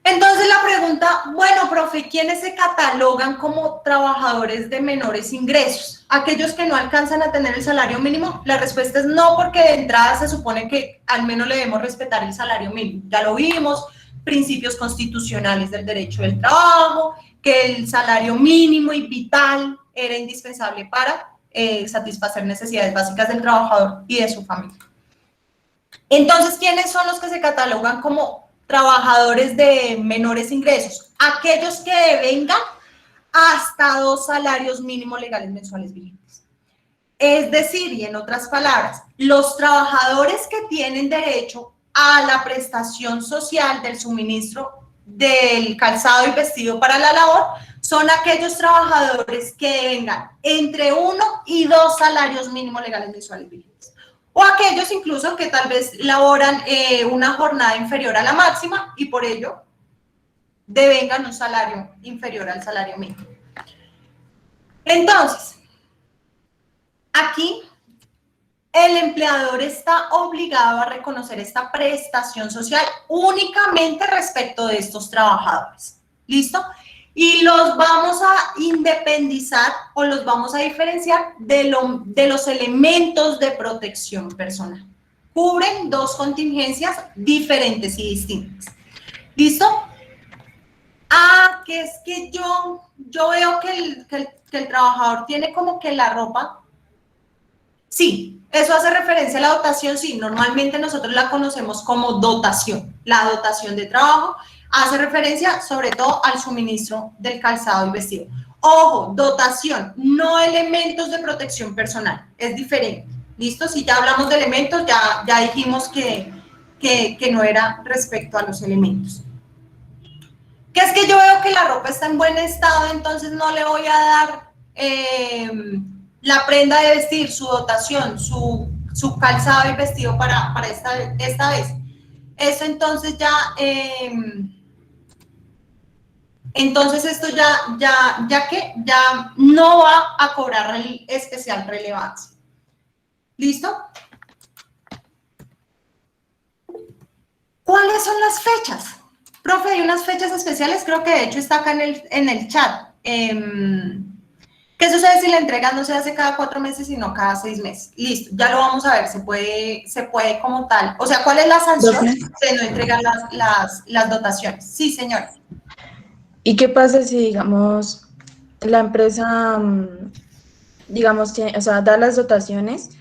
Entonces la pregunta, bueno, profe, ¿quiénes se catalogan como trabajadores de menores ingresos? ¿Aquellos que no alcanzan a tener el salario mínimo? La respuesta es no, porque de entrada se supone que al menos le debemos respetar el salario mínimo. Ya lo vimos, principios constitucionales del derecho del trabajo, que el salario mínimo y vital era indispensable para satisfacer necesidades básicas del trabajador y de su familia. Entonces, ¿quiénes son los que se catalogan como trabajadores de menores ingresos? Aquellos que devengan hasta 2 salarios mínimos legales mensuales vigentes. Es decir, y en otras palabras, los trabajadores que tienen derecho a la prestación social del suministro del calzado y vestido para la labor son aquellos trabajadores que devengan entre 1 y 2 salarios mínimos legales mensuales vigentes. O aquellos incluso que tal vez laboran una jornada inferior a la máxima y por ello devengan un salario inferior al salario mínimo. Entonces, aquí el empleador está obligado a reconocer esta prestación social únicamente respecto de estos trabajadores. ¿Listo? Y los vamos a independizar o los vamos a diferenciar de los elementos de protección personal. Cubren 2 contingencias diferentes y distintas. ¿Listo? Que es que yo veo que el trabajador tiene como que la ropa. Sí, eso hace referencia a la dotación, sí, normalmente nosotros la conocemos como dotación. La dotación de trabajo hace referencia sobre todo al suministro del calzado y vestido. Ojo, dotación, no elementos de protección personal, es diferente. ¿Listo? Si ya hablamos de elementos, ya dijimos que no era respecto a los elementos. Que es que yo veo que la ropa está en buen estado, entonces no le voy a dar la prenda de vestir, su dotación, su calzado y vestido para esta vez. Eso entonces ya, entonces esto ya no va a cobrar especial relevancia. ¿Listo? ¿Cuáles son las fechas? Profe, hay unas fechas especiales, creo que de hecho está acá en el chat. ¿Qué sucede si la entrega no se hace cada 4 meses, sino cada 6 meses? Listo, ya lo vamos a ver, se puede como tal. O sea, ¿cuál es la sanción de no entregar las dotaciones? Sí, señora. ¿Y qué pasa si, digamos, la empresa, digamos, da las dotaciones,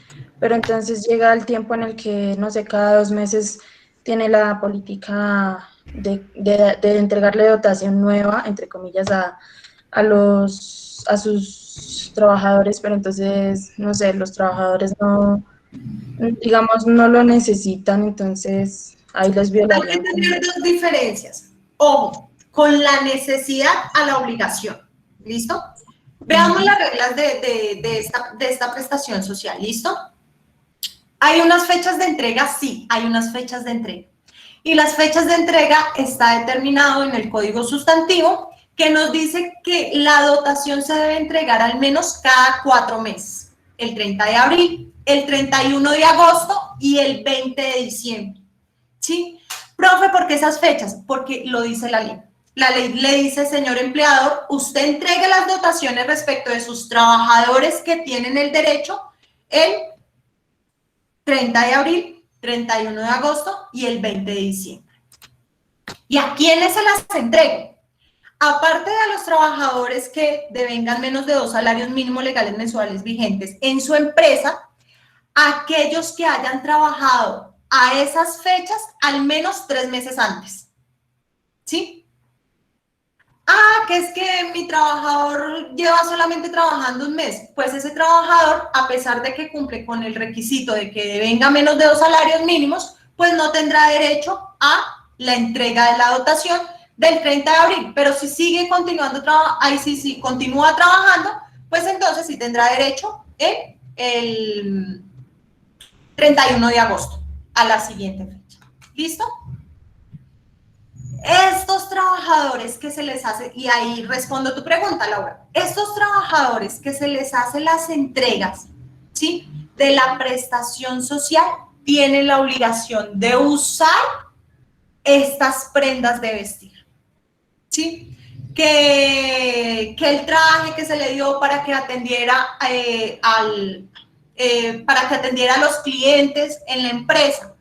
pero entonces llega el tiempo en el que, no sé, cada 2 meses tiene la política de entregarle dotación nueva, entre comillas, a sus trabajadores, pero entonces, no sé, los trabajadores no, digamos, no lo necesitan, entonces ahí les violarían. Hay que tener 2 diferencias. Ojo, con la necesidad a la obligación. ¿Listo? Veamos las reglas de esta prestación social. ¿Listo? ¿Hay unas fechas de entrega? Sí, hay unas fechas de entrega. Y las fechas de entrega está determinado en el Código Sustantivo, que nos dice que la dotación se debe entregar al menos cada 4 meses. El 30 de abril, el 31 de agosto y el 20 de diciembre. ¿Sí? Profe, ¿por qué esas fechas? Porque lo dice la ley. La ley le dice, señor empleador, usted entregue las dotaciones respecto de sus trabajadores que tienen el derecho el 30 de abril, 31 de agosto y el 20 de diciembre. ¿Y a quiénes se las entregue? Aparte de los trabajadores que devengan menos de 2 salarios mínimos legales mensuales vigentes en su empresa, aquellos que hayan trabajado a esas fechas al menos 3 meses antes. ¿Sí? Que es que mi trabajador lleva solamente trabajando 1 mes. Pues ese trabajador, a pesar de que cumple con el requisito de que devenga menos de 2 salarios mínimos, pues no tendrá derecho a la entrega de la dotación del 30 de abril. Pero si sigue continuando continúa trabajando, pues entonces sí tendrá derecho el 31 de agosto, a la siguiente fecha. ¿Listo? Estos trabajadores que se les hace, y ahí respondo tu pregunta, Laura, estos trabajadores que se les hace las entregas, ¿sí?, de la prestación social, tienen la obligación de usar estas prendas de vestir, ¿sí? Que el traje que se le dio para que atendiera a los clientes en la empresa,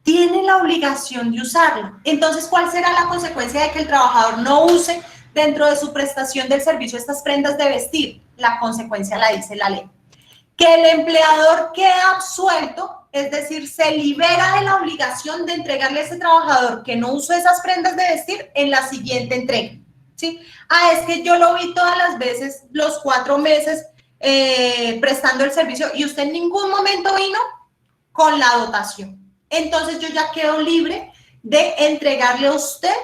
tiene la obligación de usarla. Entonces, ¿cuál será la consecuencia de que el trabajador no use dentro de su prestación del servicio estas prendas de vestir? La consecuencia la dice la ley. Que el empleador queda absuelto, es decir, se libera de la obligación de entregarle a ese trabajador que no usó esas prendas de vestir en la siguiente entrega, ¿sí? Ah, es que yo lo vi todas las veces, los 4 meses prestando el servicio y usted en ningún momento vino con la dotación. Entonces yo ya quedo libre de entregarle a usted,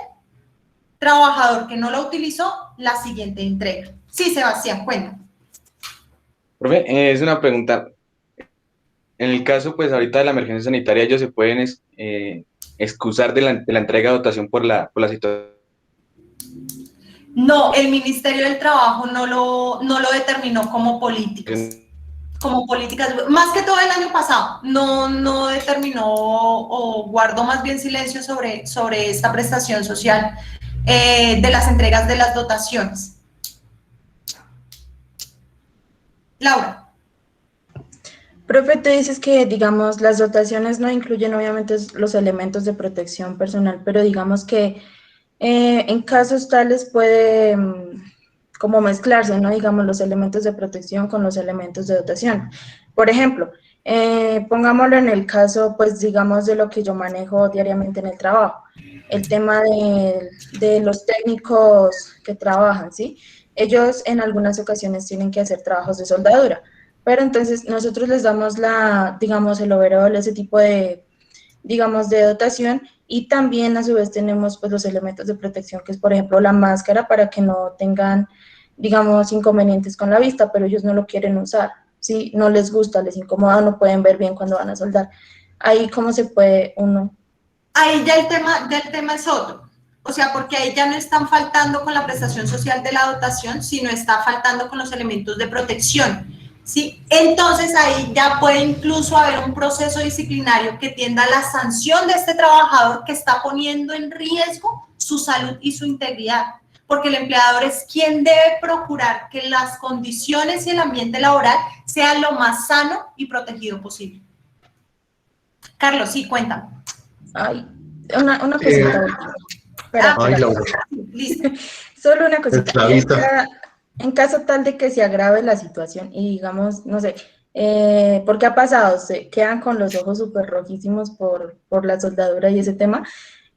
trabajador que no lo utilizó, la siguiente entrega. Sí, Sebastián, cuenta. Profe, es una pregunta. En el caso, pues ahorita de la emergencia sanitaria, ellos se pueden excusar de la entrega de dotación por la situación. No, el Ministerio del Trabajo no lo determinó como políticas. Como políticas, más que todo el año pasado, no determinó o guardó más bien silencio sobre esta prestación social de las entregas de las dotaciones. Laura. Profe, tú dices que, digamos, las dotaciones no incluyen obviamente los elementos de protección personal, pero digamos que en casos tales puede como mezclarse, ¿no? Digamos, los elementos de protección con los elementos de dotación. Por ejemplo, pongámoslo en el caso, pues, digamos, de lo que yo manejo diariamente en el trabajo, el tema de los técnicos que trabajan, ¿sí? Ellos en algunas ocasiones tienen que hacer trabajos de soldadura, pero entonces nosotros les damos digamos, el overall, ese tipo de, digamos, de dotación, y también a su vez tenemos pues los elementos de protección, que es por ejemplo la máscara, para que no tengan, digamos, inconvenientes con la vista, pero ellos no lo quieren usar, ¿sí? No les gusta, les incomoda, no pueden ver bien cuando van a soldar. Ahí, ¿cómo se puede uno? Ahí ya el tema es otro. O sea, porque ahí ya no están faltando con la prestación social de la dotación, sino está faltando con los elementos de protección, ¿sí? Entonces ahí ya puede incluso haber un proceso disciplinario que tienda a la sanción de este trabajador que está poniendo en riesgo su salud y su integridad, porque el empleador es quien debe procurar que las condiciones y el ambiente laboral sean lo más sano y protegido posible. Carlos, sí, cuéntame. Ay, una cosita. Espera, Laura. Listo. Solo una cosita. En caso tal de que se agrave la situación y digamos, no sé, porque ha pasado, se quedan con los ojos súper rojísimos por la soldadura y ese tema.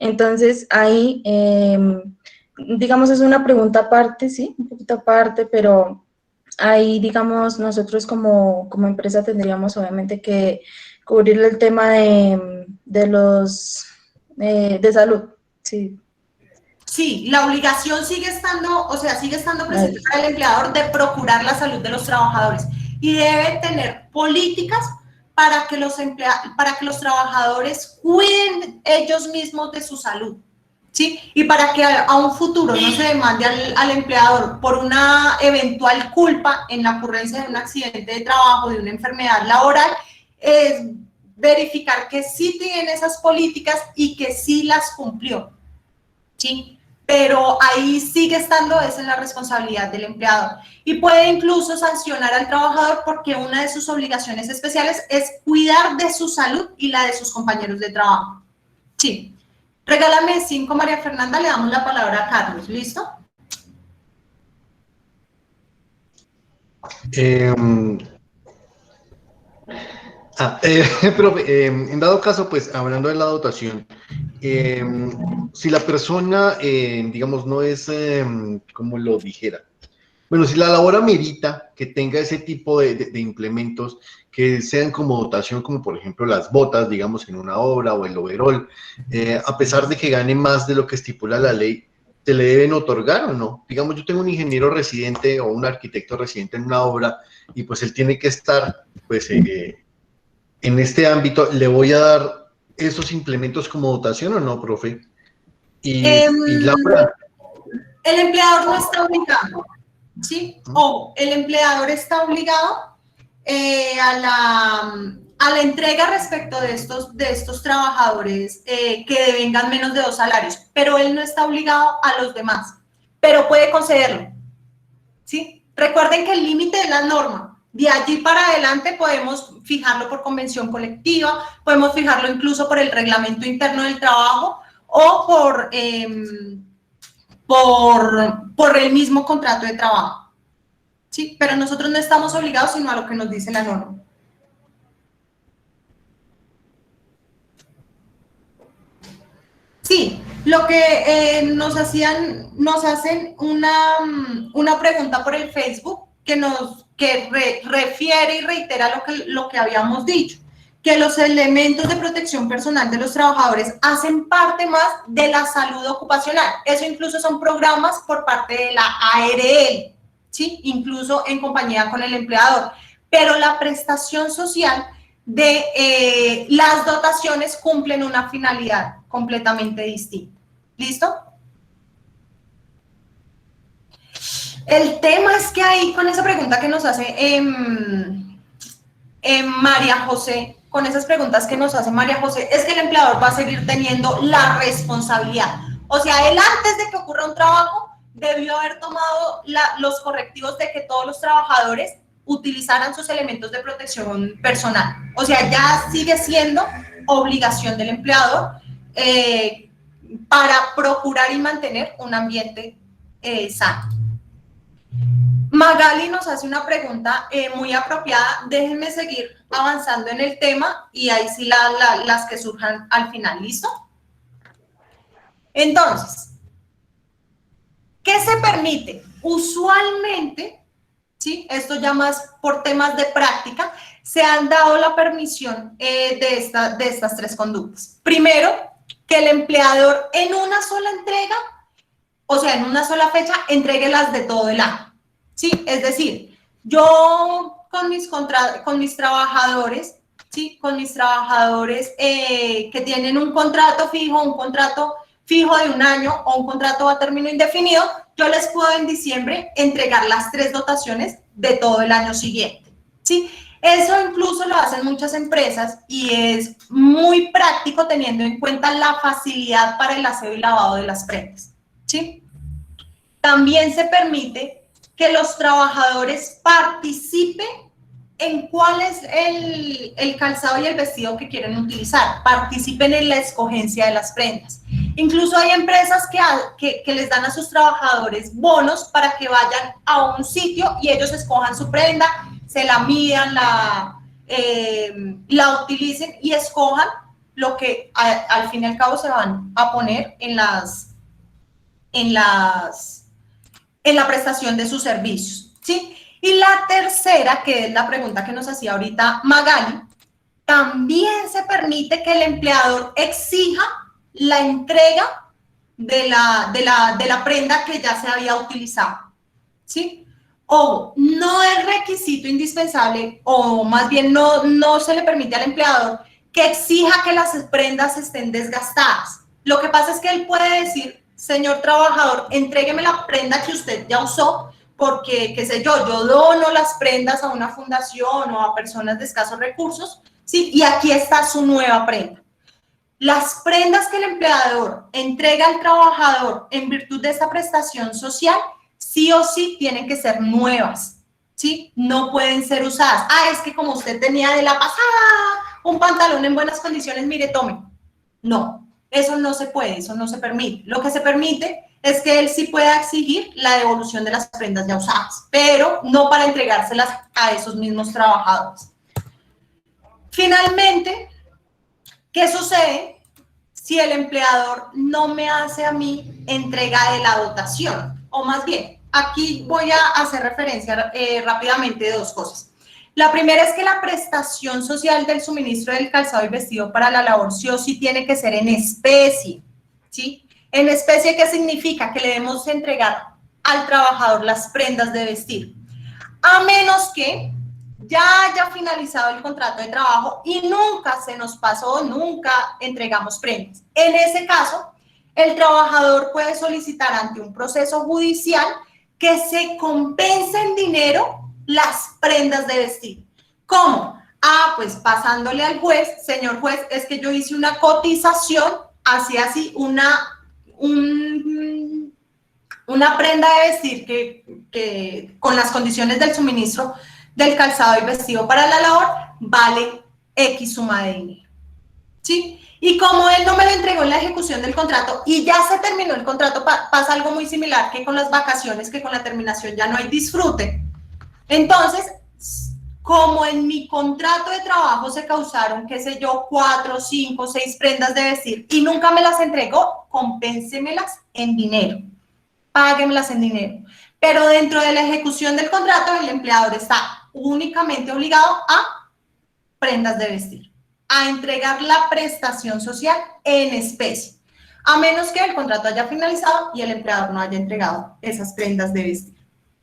Entonces ahí, digamos, es una pregunta aparte, sí, un poquito aparte, pero ahí, digamos, nosotros como empresa tendríamos obviamente que cubrir el tema de los de salud, sí. Sí, la obligación sigue estando, o sea, sigue estando presente para el empleador de procurar la salud de los trabajadores y debe tener políticas para que los trabajadores cuiden ellos mismos de su salud, ¿sí? Y para que a un futuro no se demande al empleador por una eventual culpa en la ocurrencia de un accidente de trabajo, de una enfermedad laboral, es verificar que sí tiene esas políticas y que sí las cumplió, ¿sí? Pero ahí sigue estando, esa es la responsabilidad del empleador. Y puede incluso sancionar al trabajador porque una de sus obligaciones especiales es cuidar de su salud y la de sus compañeros de trabajo. Sí. Regálame 5, María Fernanda, le damos la palabra a Carlos. ¿Listo? Profe, en dado caso, pues hablando de la dotación, si la persona, digamos, no es, como lo dijera, bueno, si la labor amerita que tenga ese tipo de implementos que sean como dotación, como por ejemplo las botas, digamos, en una obra o el overol, a pesar de que gane más de lo que estipula la ley, ¿se le deben otorgar o no? Digamos, yo tengo un ingeniero residente o un arquitecto residente en una obra y pues él tiene que estar, pues, en este ámbito, ¿le voy a dar esos implementos como dotación o no, profe? Y Laura. El empleador no está obligado, ¿sí? O el empleador está obligado a la entrega respecto de estos trabajadores que devengan menos de 2 salarios, pero él no está obligado a los demás, pero puede concederlo, ¿sí? Recuerden que el límite de la norma De allí para adelante podemos fijarlo por convención colectiva, podemos fijarlo incluso por el reglamento interno del trabajo o por el mismo contrato de trabajo. ¿Sí? Pero nosotros no estamos obligados sino a lo que nos dice la norma. Sí, lo que nos hacen una pregunta por el Facebook que refiere y reitera lo que habíamos dicho, que los elementos de protección personal de los trabajadores hacen parte más de la salud ocupacional. Eso incluso son programas por parte de la ARL, ¿sí? Incluso en compañía con el empleador. Pero la prestación social de las dotaciones cumplen una finalidad completamente distinta. ¿Listo? El tema es que ahí con esa pregunta que nos hace María José, con esas preguntas que nos hace María José, es que el empleador va a seguir teniendo la responsabilidad. O sea, él antes de que ocurra un trabajo debió haber tomado los correctivos de que todos los trabajadores utilizaran sus elementos de protección personal. O sea, ya sigue siendo obligación del empleador para procurar y mantener un ambiente sano. Magali nos hace una pregunta muy apropiada. Déjenme seguir avanzando en el tema y ahí sí las que surjan al final. ¿Listo? Entonces, ¿qué se permite? Usualmente, ¿sí? Esto ya más por temas de práctica, se han dado la permisión de estas tres conductas. Primero, que el empleador en una sola entrega, o sea, en una sola fecha, entregue las de todo el año. ¿Sí? Es decir, yo con mis trabajadores, ¿sí? Con mis trabajadores que tienen un contrato fijo de un año o un contrato a término indefinido, yo les puedo en diciembre entregar las 3 dotaciones de todo el año siguiente. ¿Sí? Eso incluso lo hacen muchas empresas y es muy práctico teniendo en cuenta la facilidad para el aseo y lavado de las prendas. ¿Sí? También se permite que los trabajadores participen en cuál es el calzado y el vestido que quieren utilizar, participen en la escogencia de las prendas. Incluso hay empresas que les dan a sus trabajadores bonos para que vayan a un sitio y ellos escojan su prenda, se la midan, la utilicen y escojan lo que al fin y al cabo se van a poner en la prestación de sus servicios, ¿sí? Y la tercera, que es la pregunta que nos hacía ahorita Magali, también se permite que el empleador exija la entrega de la prenda que ya se había utilizado, ¿sí? Ojo, no es requisito indispensable, o más bien no se le permite al empleador que exija que las prendas estén desgastadas. Lo que pasa es que él puede decir: señor trabajador, entrégueme la prenda que usted ya usó, porque, qué sé yo dono las prendas a una fundación o a personas de escasos recursos, ¿sí? Y aquí está su nueva prenda. Las prendas que el empleador entrega al trabajador en virtud de esta prestación social, sí o sí tienen que ser nuevas, ¿sí? No pueden ser usadas. Ah, es que como usted tenía de la pasada un pantalón en buenas condiciones, mire, tome. No. Eso no se puede, eso no se permite. Lo que se permite es que él sí pueda exigir la devolución de las prendas ya usadas, pero no para entregárselas a esos mismos trabajadores. Finalmente, ¿qué sucede si el empleador no me hace a mí entrega de la dotación? O más bien, aquí voy a hacer referencia rápidamente de 2 cosas. La primera es que la prestación social del suministro del calzado y vestido para la labor sí o sí tiene que ser en especie, ¿sí? En especie, ¿qué significa? Que le debemos entregar al trabajador las prendas de vestir, a menos que ya haya finalizado el contrato de trabajo y nunca se nos pasó, nunca entregamos prendas. En ese caso, el trabajador puede solicitar ante un proceso judicial que se compense en dinero las prendas de vestir. ¿Cómo? Ah, pues pasándole al juez: señor juez, es que yo hice una cotización, así, una prenda de vestir que con las condiciones del suministro del calzado y vestido para la labor vale X suma de dinero, ¿sí? Y como él no me lo entregó en la ejecución del contrato y ya se terminó el contrato, pasa algo muy similar que con las vacaciones, que con la terminación ya no hay disfrute. Entonces, como en mi contrato de trabajo se causaron, qué sé yo, 4, 5, 6 prendas de vestir y nunca me las entregó, compénsemelas en dinero, páguemelas en dinero. Pero dentro de la ejecución del contrato, el empleador está únicamente obligado a prendas de vestir, a entregar la prestación social en especie, a menos que el contrato haya finalizado y el empleador no haya entregado esas prendas de vestir.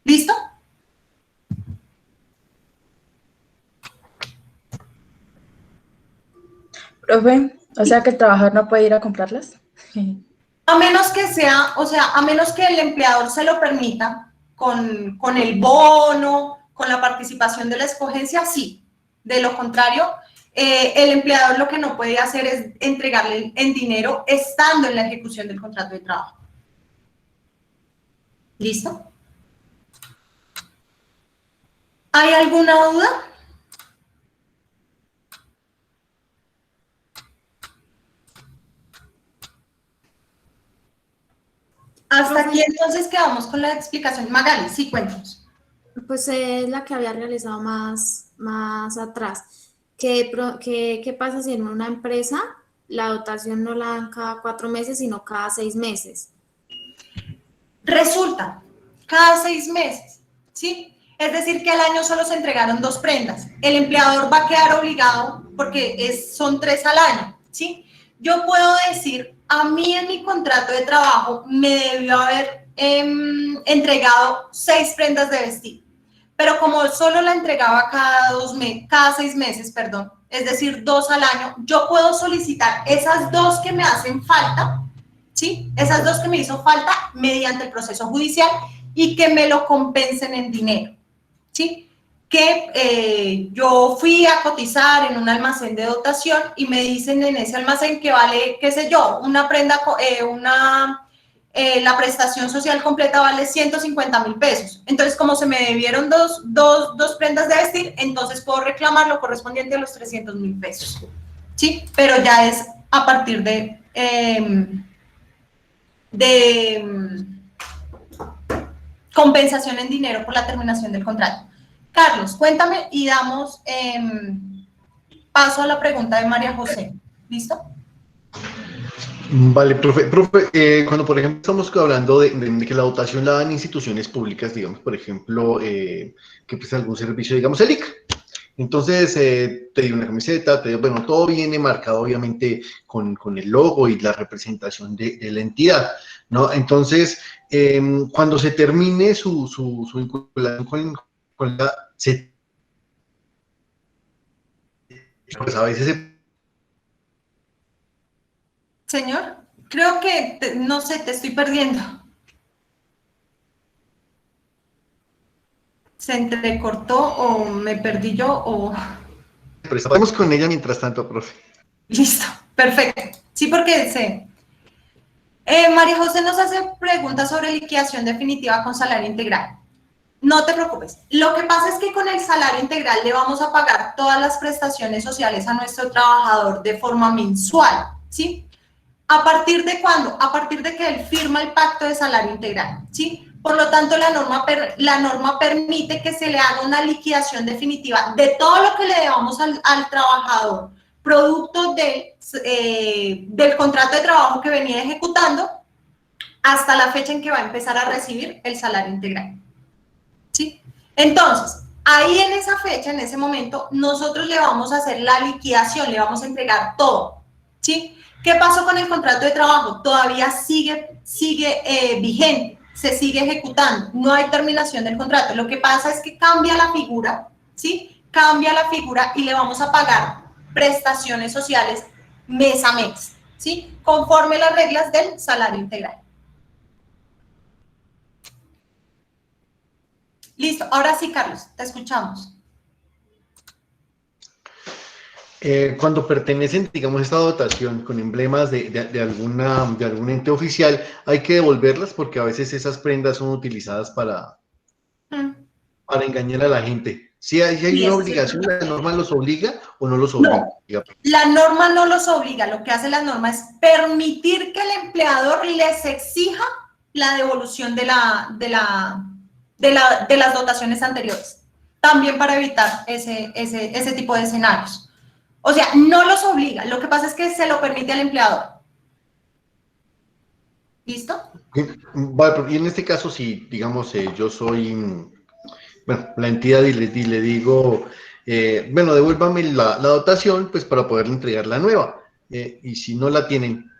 ¿Listo? Profe, o sea que el trabajador no puede ir a comprarlas. A menos que sea, o sea, a menos que el empleador se lo permita con el bono, con la participación de la escogencia, sí. De lo contrario, el empleador lo que no puede hacer es entregarle en dinero estando en la ejecución del contrato de trabajo. ¿Listo? ¿Hay alguna duda? Hasta aquí entonces quedamos con la explicación. Magali, sí, cuéntanos. Pues es la que había realizado más atrás. ¿Qué pasa si en una empresa la dotación no la dan cada 4 meses, sino cada 6 meses? Resulta, cada 6 meses, ¿sí? Es decir, que al año solo se entregaron 2 prendas. El empleador va a quedar obligado porque son 3 al año, ¿sí? Yo puedo decir, a mí en mi contrato de trabajo me debió haber entregado 6 prendas de vestir, pero como solo la entregaba cada 6 meses, perdón, es decir, 2 al año, yo puedo solicitar esas 2 que me hacen falta, ¿sí? Esas 2 que me hizo falta mediante el proceso judicial y que me lo compensen en dinero, ¿sí? Que yo fui a cotizar en un almacén de dotación y me dicen en ese almacén que vale, qué sé yo, una prenda, la prestación social completa vale 150,000 pesos. Entonces, como se me debieron dos prendas de vestir, entonces puedo reclamar lo correspondiente a los 300,000 pesos, ¿sí? Pero ya es a partir de compensación en dinero por la terminación del contrato. Carlos, cuéntame y damos paso a la pregunta de María José. ¿Listo? Vale, profe, cuando por ejemplo estamos hablando de que la dotación la dan instituciones públicas, digamos, por ejemplo, que presta algún servicio, digamos, el IC. Entonces, te dio una camiseta, bueno, todo viene marcado obviamente con el logo y la representación de la entidad, ¿no? Entonces, cuando se termine su vinculación con la... pues a veces Señor, creo que, no sé, te estoy perdiendo. ¿Se entrecortó o me perdí yo o...? Pero estamos con ella mientras tanto, profe. Listo, perfecto. Sí, porque sé. María José nos hace preguntas sobre liquidación definitiva con salario integral. No te preocupes. Lo que pasa es que con el salario integral le vamos a pagar todas las prestaciones sociales a nuestro trabajador de forma mensual, ¿sí? ¿A partir de cuándo? A partir de que él firma el pacto de salario integral, ¿sí? Por lo tanto, la norma permite que se le haga una liquidación definitiva de todo lo que le debamos al trabajador, producto del contrato de trabajo que venía ejecutando, hasta la fecha en que va a empezar a recibir el salario integral, ¿sí? Entonces, ahí en esa fecha, en ese momento, nosotros le vamos a hacer la liquidación, le vamos a entregar todo, ¿sí? ¿Qué pasó con el contrato de trabajo? Todavía sigue vigente, se sigue ejecutando, no hay terminación del contrato. Lo que pasa es que cambia la figura, ¿sí? Cambia la figura y le vamos a pagar prestaciones sociales mes a mes, ¿sí? Conforme las reglas del salario integral. Listo, ahora sí, Carlos, te escuchamos. Cuando pertenecen, digamos, a esta dotación con emblemas de algún ente oficial, hay que devolverlas porque a veces esas prendas son utilizadas para engañar a la gente. Si hay una obligación, ¿la norma los obliga o no los obliga? No, la norma no los obliga, lo que hace la norma es permitir que el empleador les exija la devolución de las dotaciones anteriores, también para evitar ese tipo de escenarios. O sea, no los obliga, lo que pasa es que se lo permite al empleador. ¿Listo? Vale, y en este caso, si, digamos, yo soy, bueno, la entidad y le digo, bueno, devuélvame la dotación, pues para poder entregar la nueva, y si no la tienen.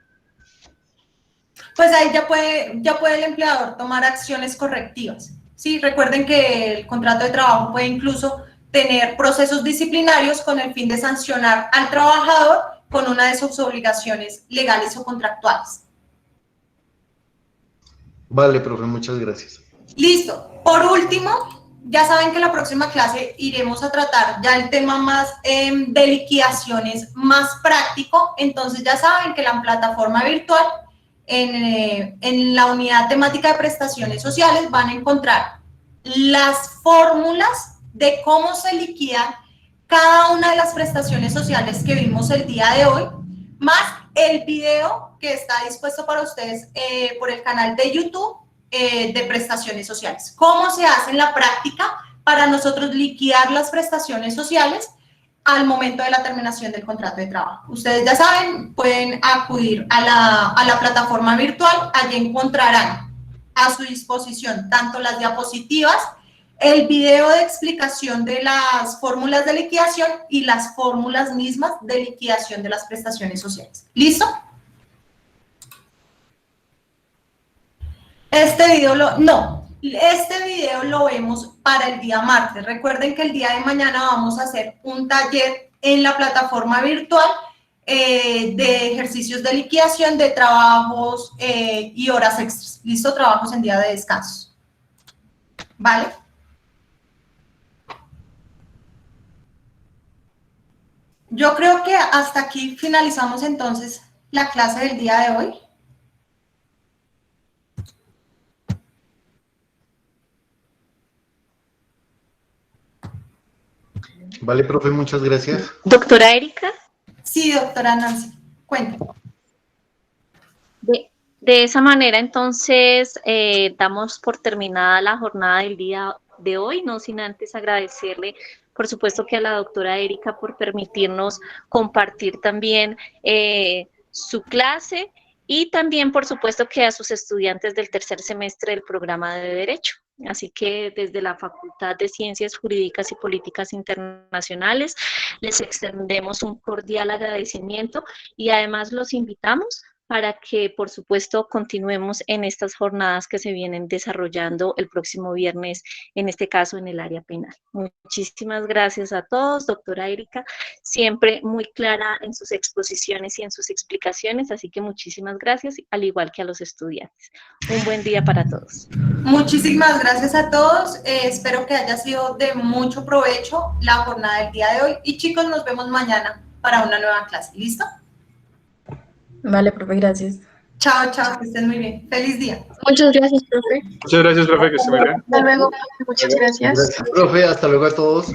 Pues ahí ya puede el empleador tomar acciones correctivas. Sí, recuerden que el contrato de trabajo puede incluso tener procesos disciplinarios con el fin de sancionar al trabajador con una de sus obligaciones legales o contractuales. Vale, profe, muchas gracias. Listo. Por último, ya saben que en la próxima clase iremos a tratar ya el tema más de liquidaciones más práctico. Entonces ya saben que la plataforma virtual en la unidad temática de prestaciones sociales van a encontrar las fórmulas de cómo se liquidan cada una de las prestaciones sociales que vimos el día de hoy, más el video que está dispuesto para ustedes por el canal de YouTube de prestaciones sociales. ¿Cómo se hace en la práctica para nosotros liquidar las prestaciones sociales al momento de la terminación del contrato de trabajo? Ustedes ya saben, pueden acudir a la plataforma virtual, allí encontrarán a su disposición tanto las diapositivas, el video de explicación de las fórmulas de liquidación y las fórmulas mismas de liquidación de las prestaciones sociales. ¿Listo? Este video lo vemos para el día martes. Recuerden que el día de mañana vamos a hacer un taller en la plataforma virtual de ejercicios de liquidación de trabajos y horas extras. ¿Listo? Trabajos en día de descanso. ¿Vale? Yo creo que hasta aquí finalizamos entonces la clase del día de hoy. Vale, profe, muchas gracias. Doctora Erika. Sí, doctora Nancy, cuéntame. De esa manera, entonces, damos por terminada la jornada del día de hoy, no sin antes agradecerle, por supuesto, que a la doctora Erika por permitirnos compartir también su clase y también, por supuesto, que a sus estudiantes del tercer semestre del programa de Derecho. Así que desde la Facultad de Ciencias Jurídicas y Políticas Internacionales les extendemos un cordial agradecimiento y además los invitamos para que, por supuesto, continuemos en estas jornadas que se vienen desarrollando el próximo viernes, en este caso en el área penal. Muchísimas gracias a todos, doctora Erika, siempre muy clara en sus exposiciones y en sus explicaciones, así que muchísimas gracias, al igual que a los estudiantes. Un buen día para todos. Muchísimas gracias a todos, espero que haya sido de mucho provecho la jornada del día de hoy y chicos, nos vemos mañana para una nueva clase, ¿listo? Vale, profe, gracias. Chao, chao, que estén muy bien. Feliz día. Muchas gracias, profe. Muchas gracias, profe, que esté muy bien. Hasta luego. Muchas gracias. Gracias, profe. Hasta luego a todos.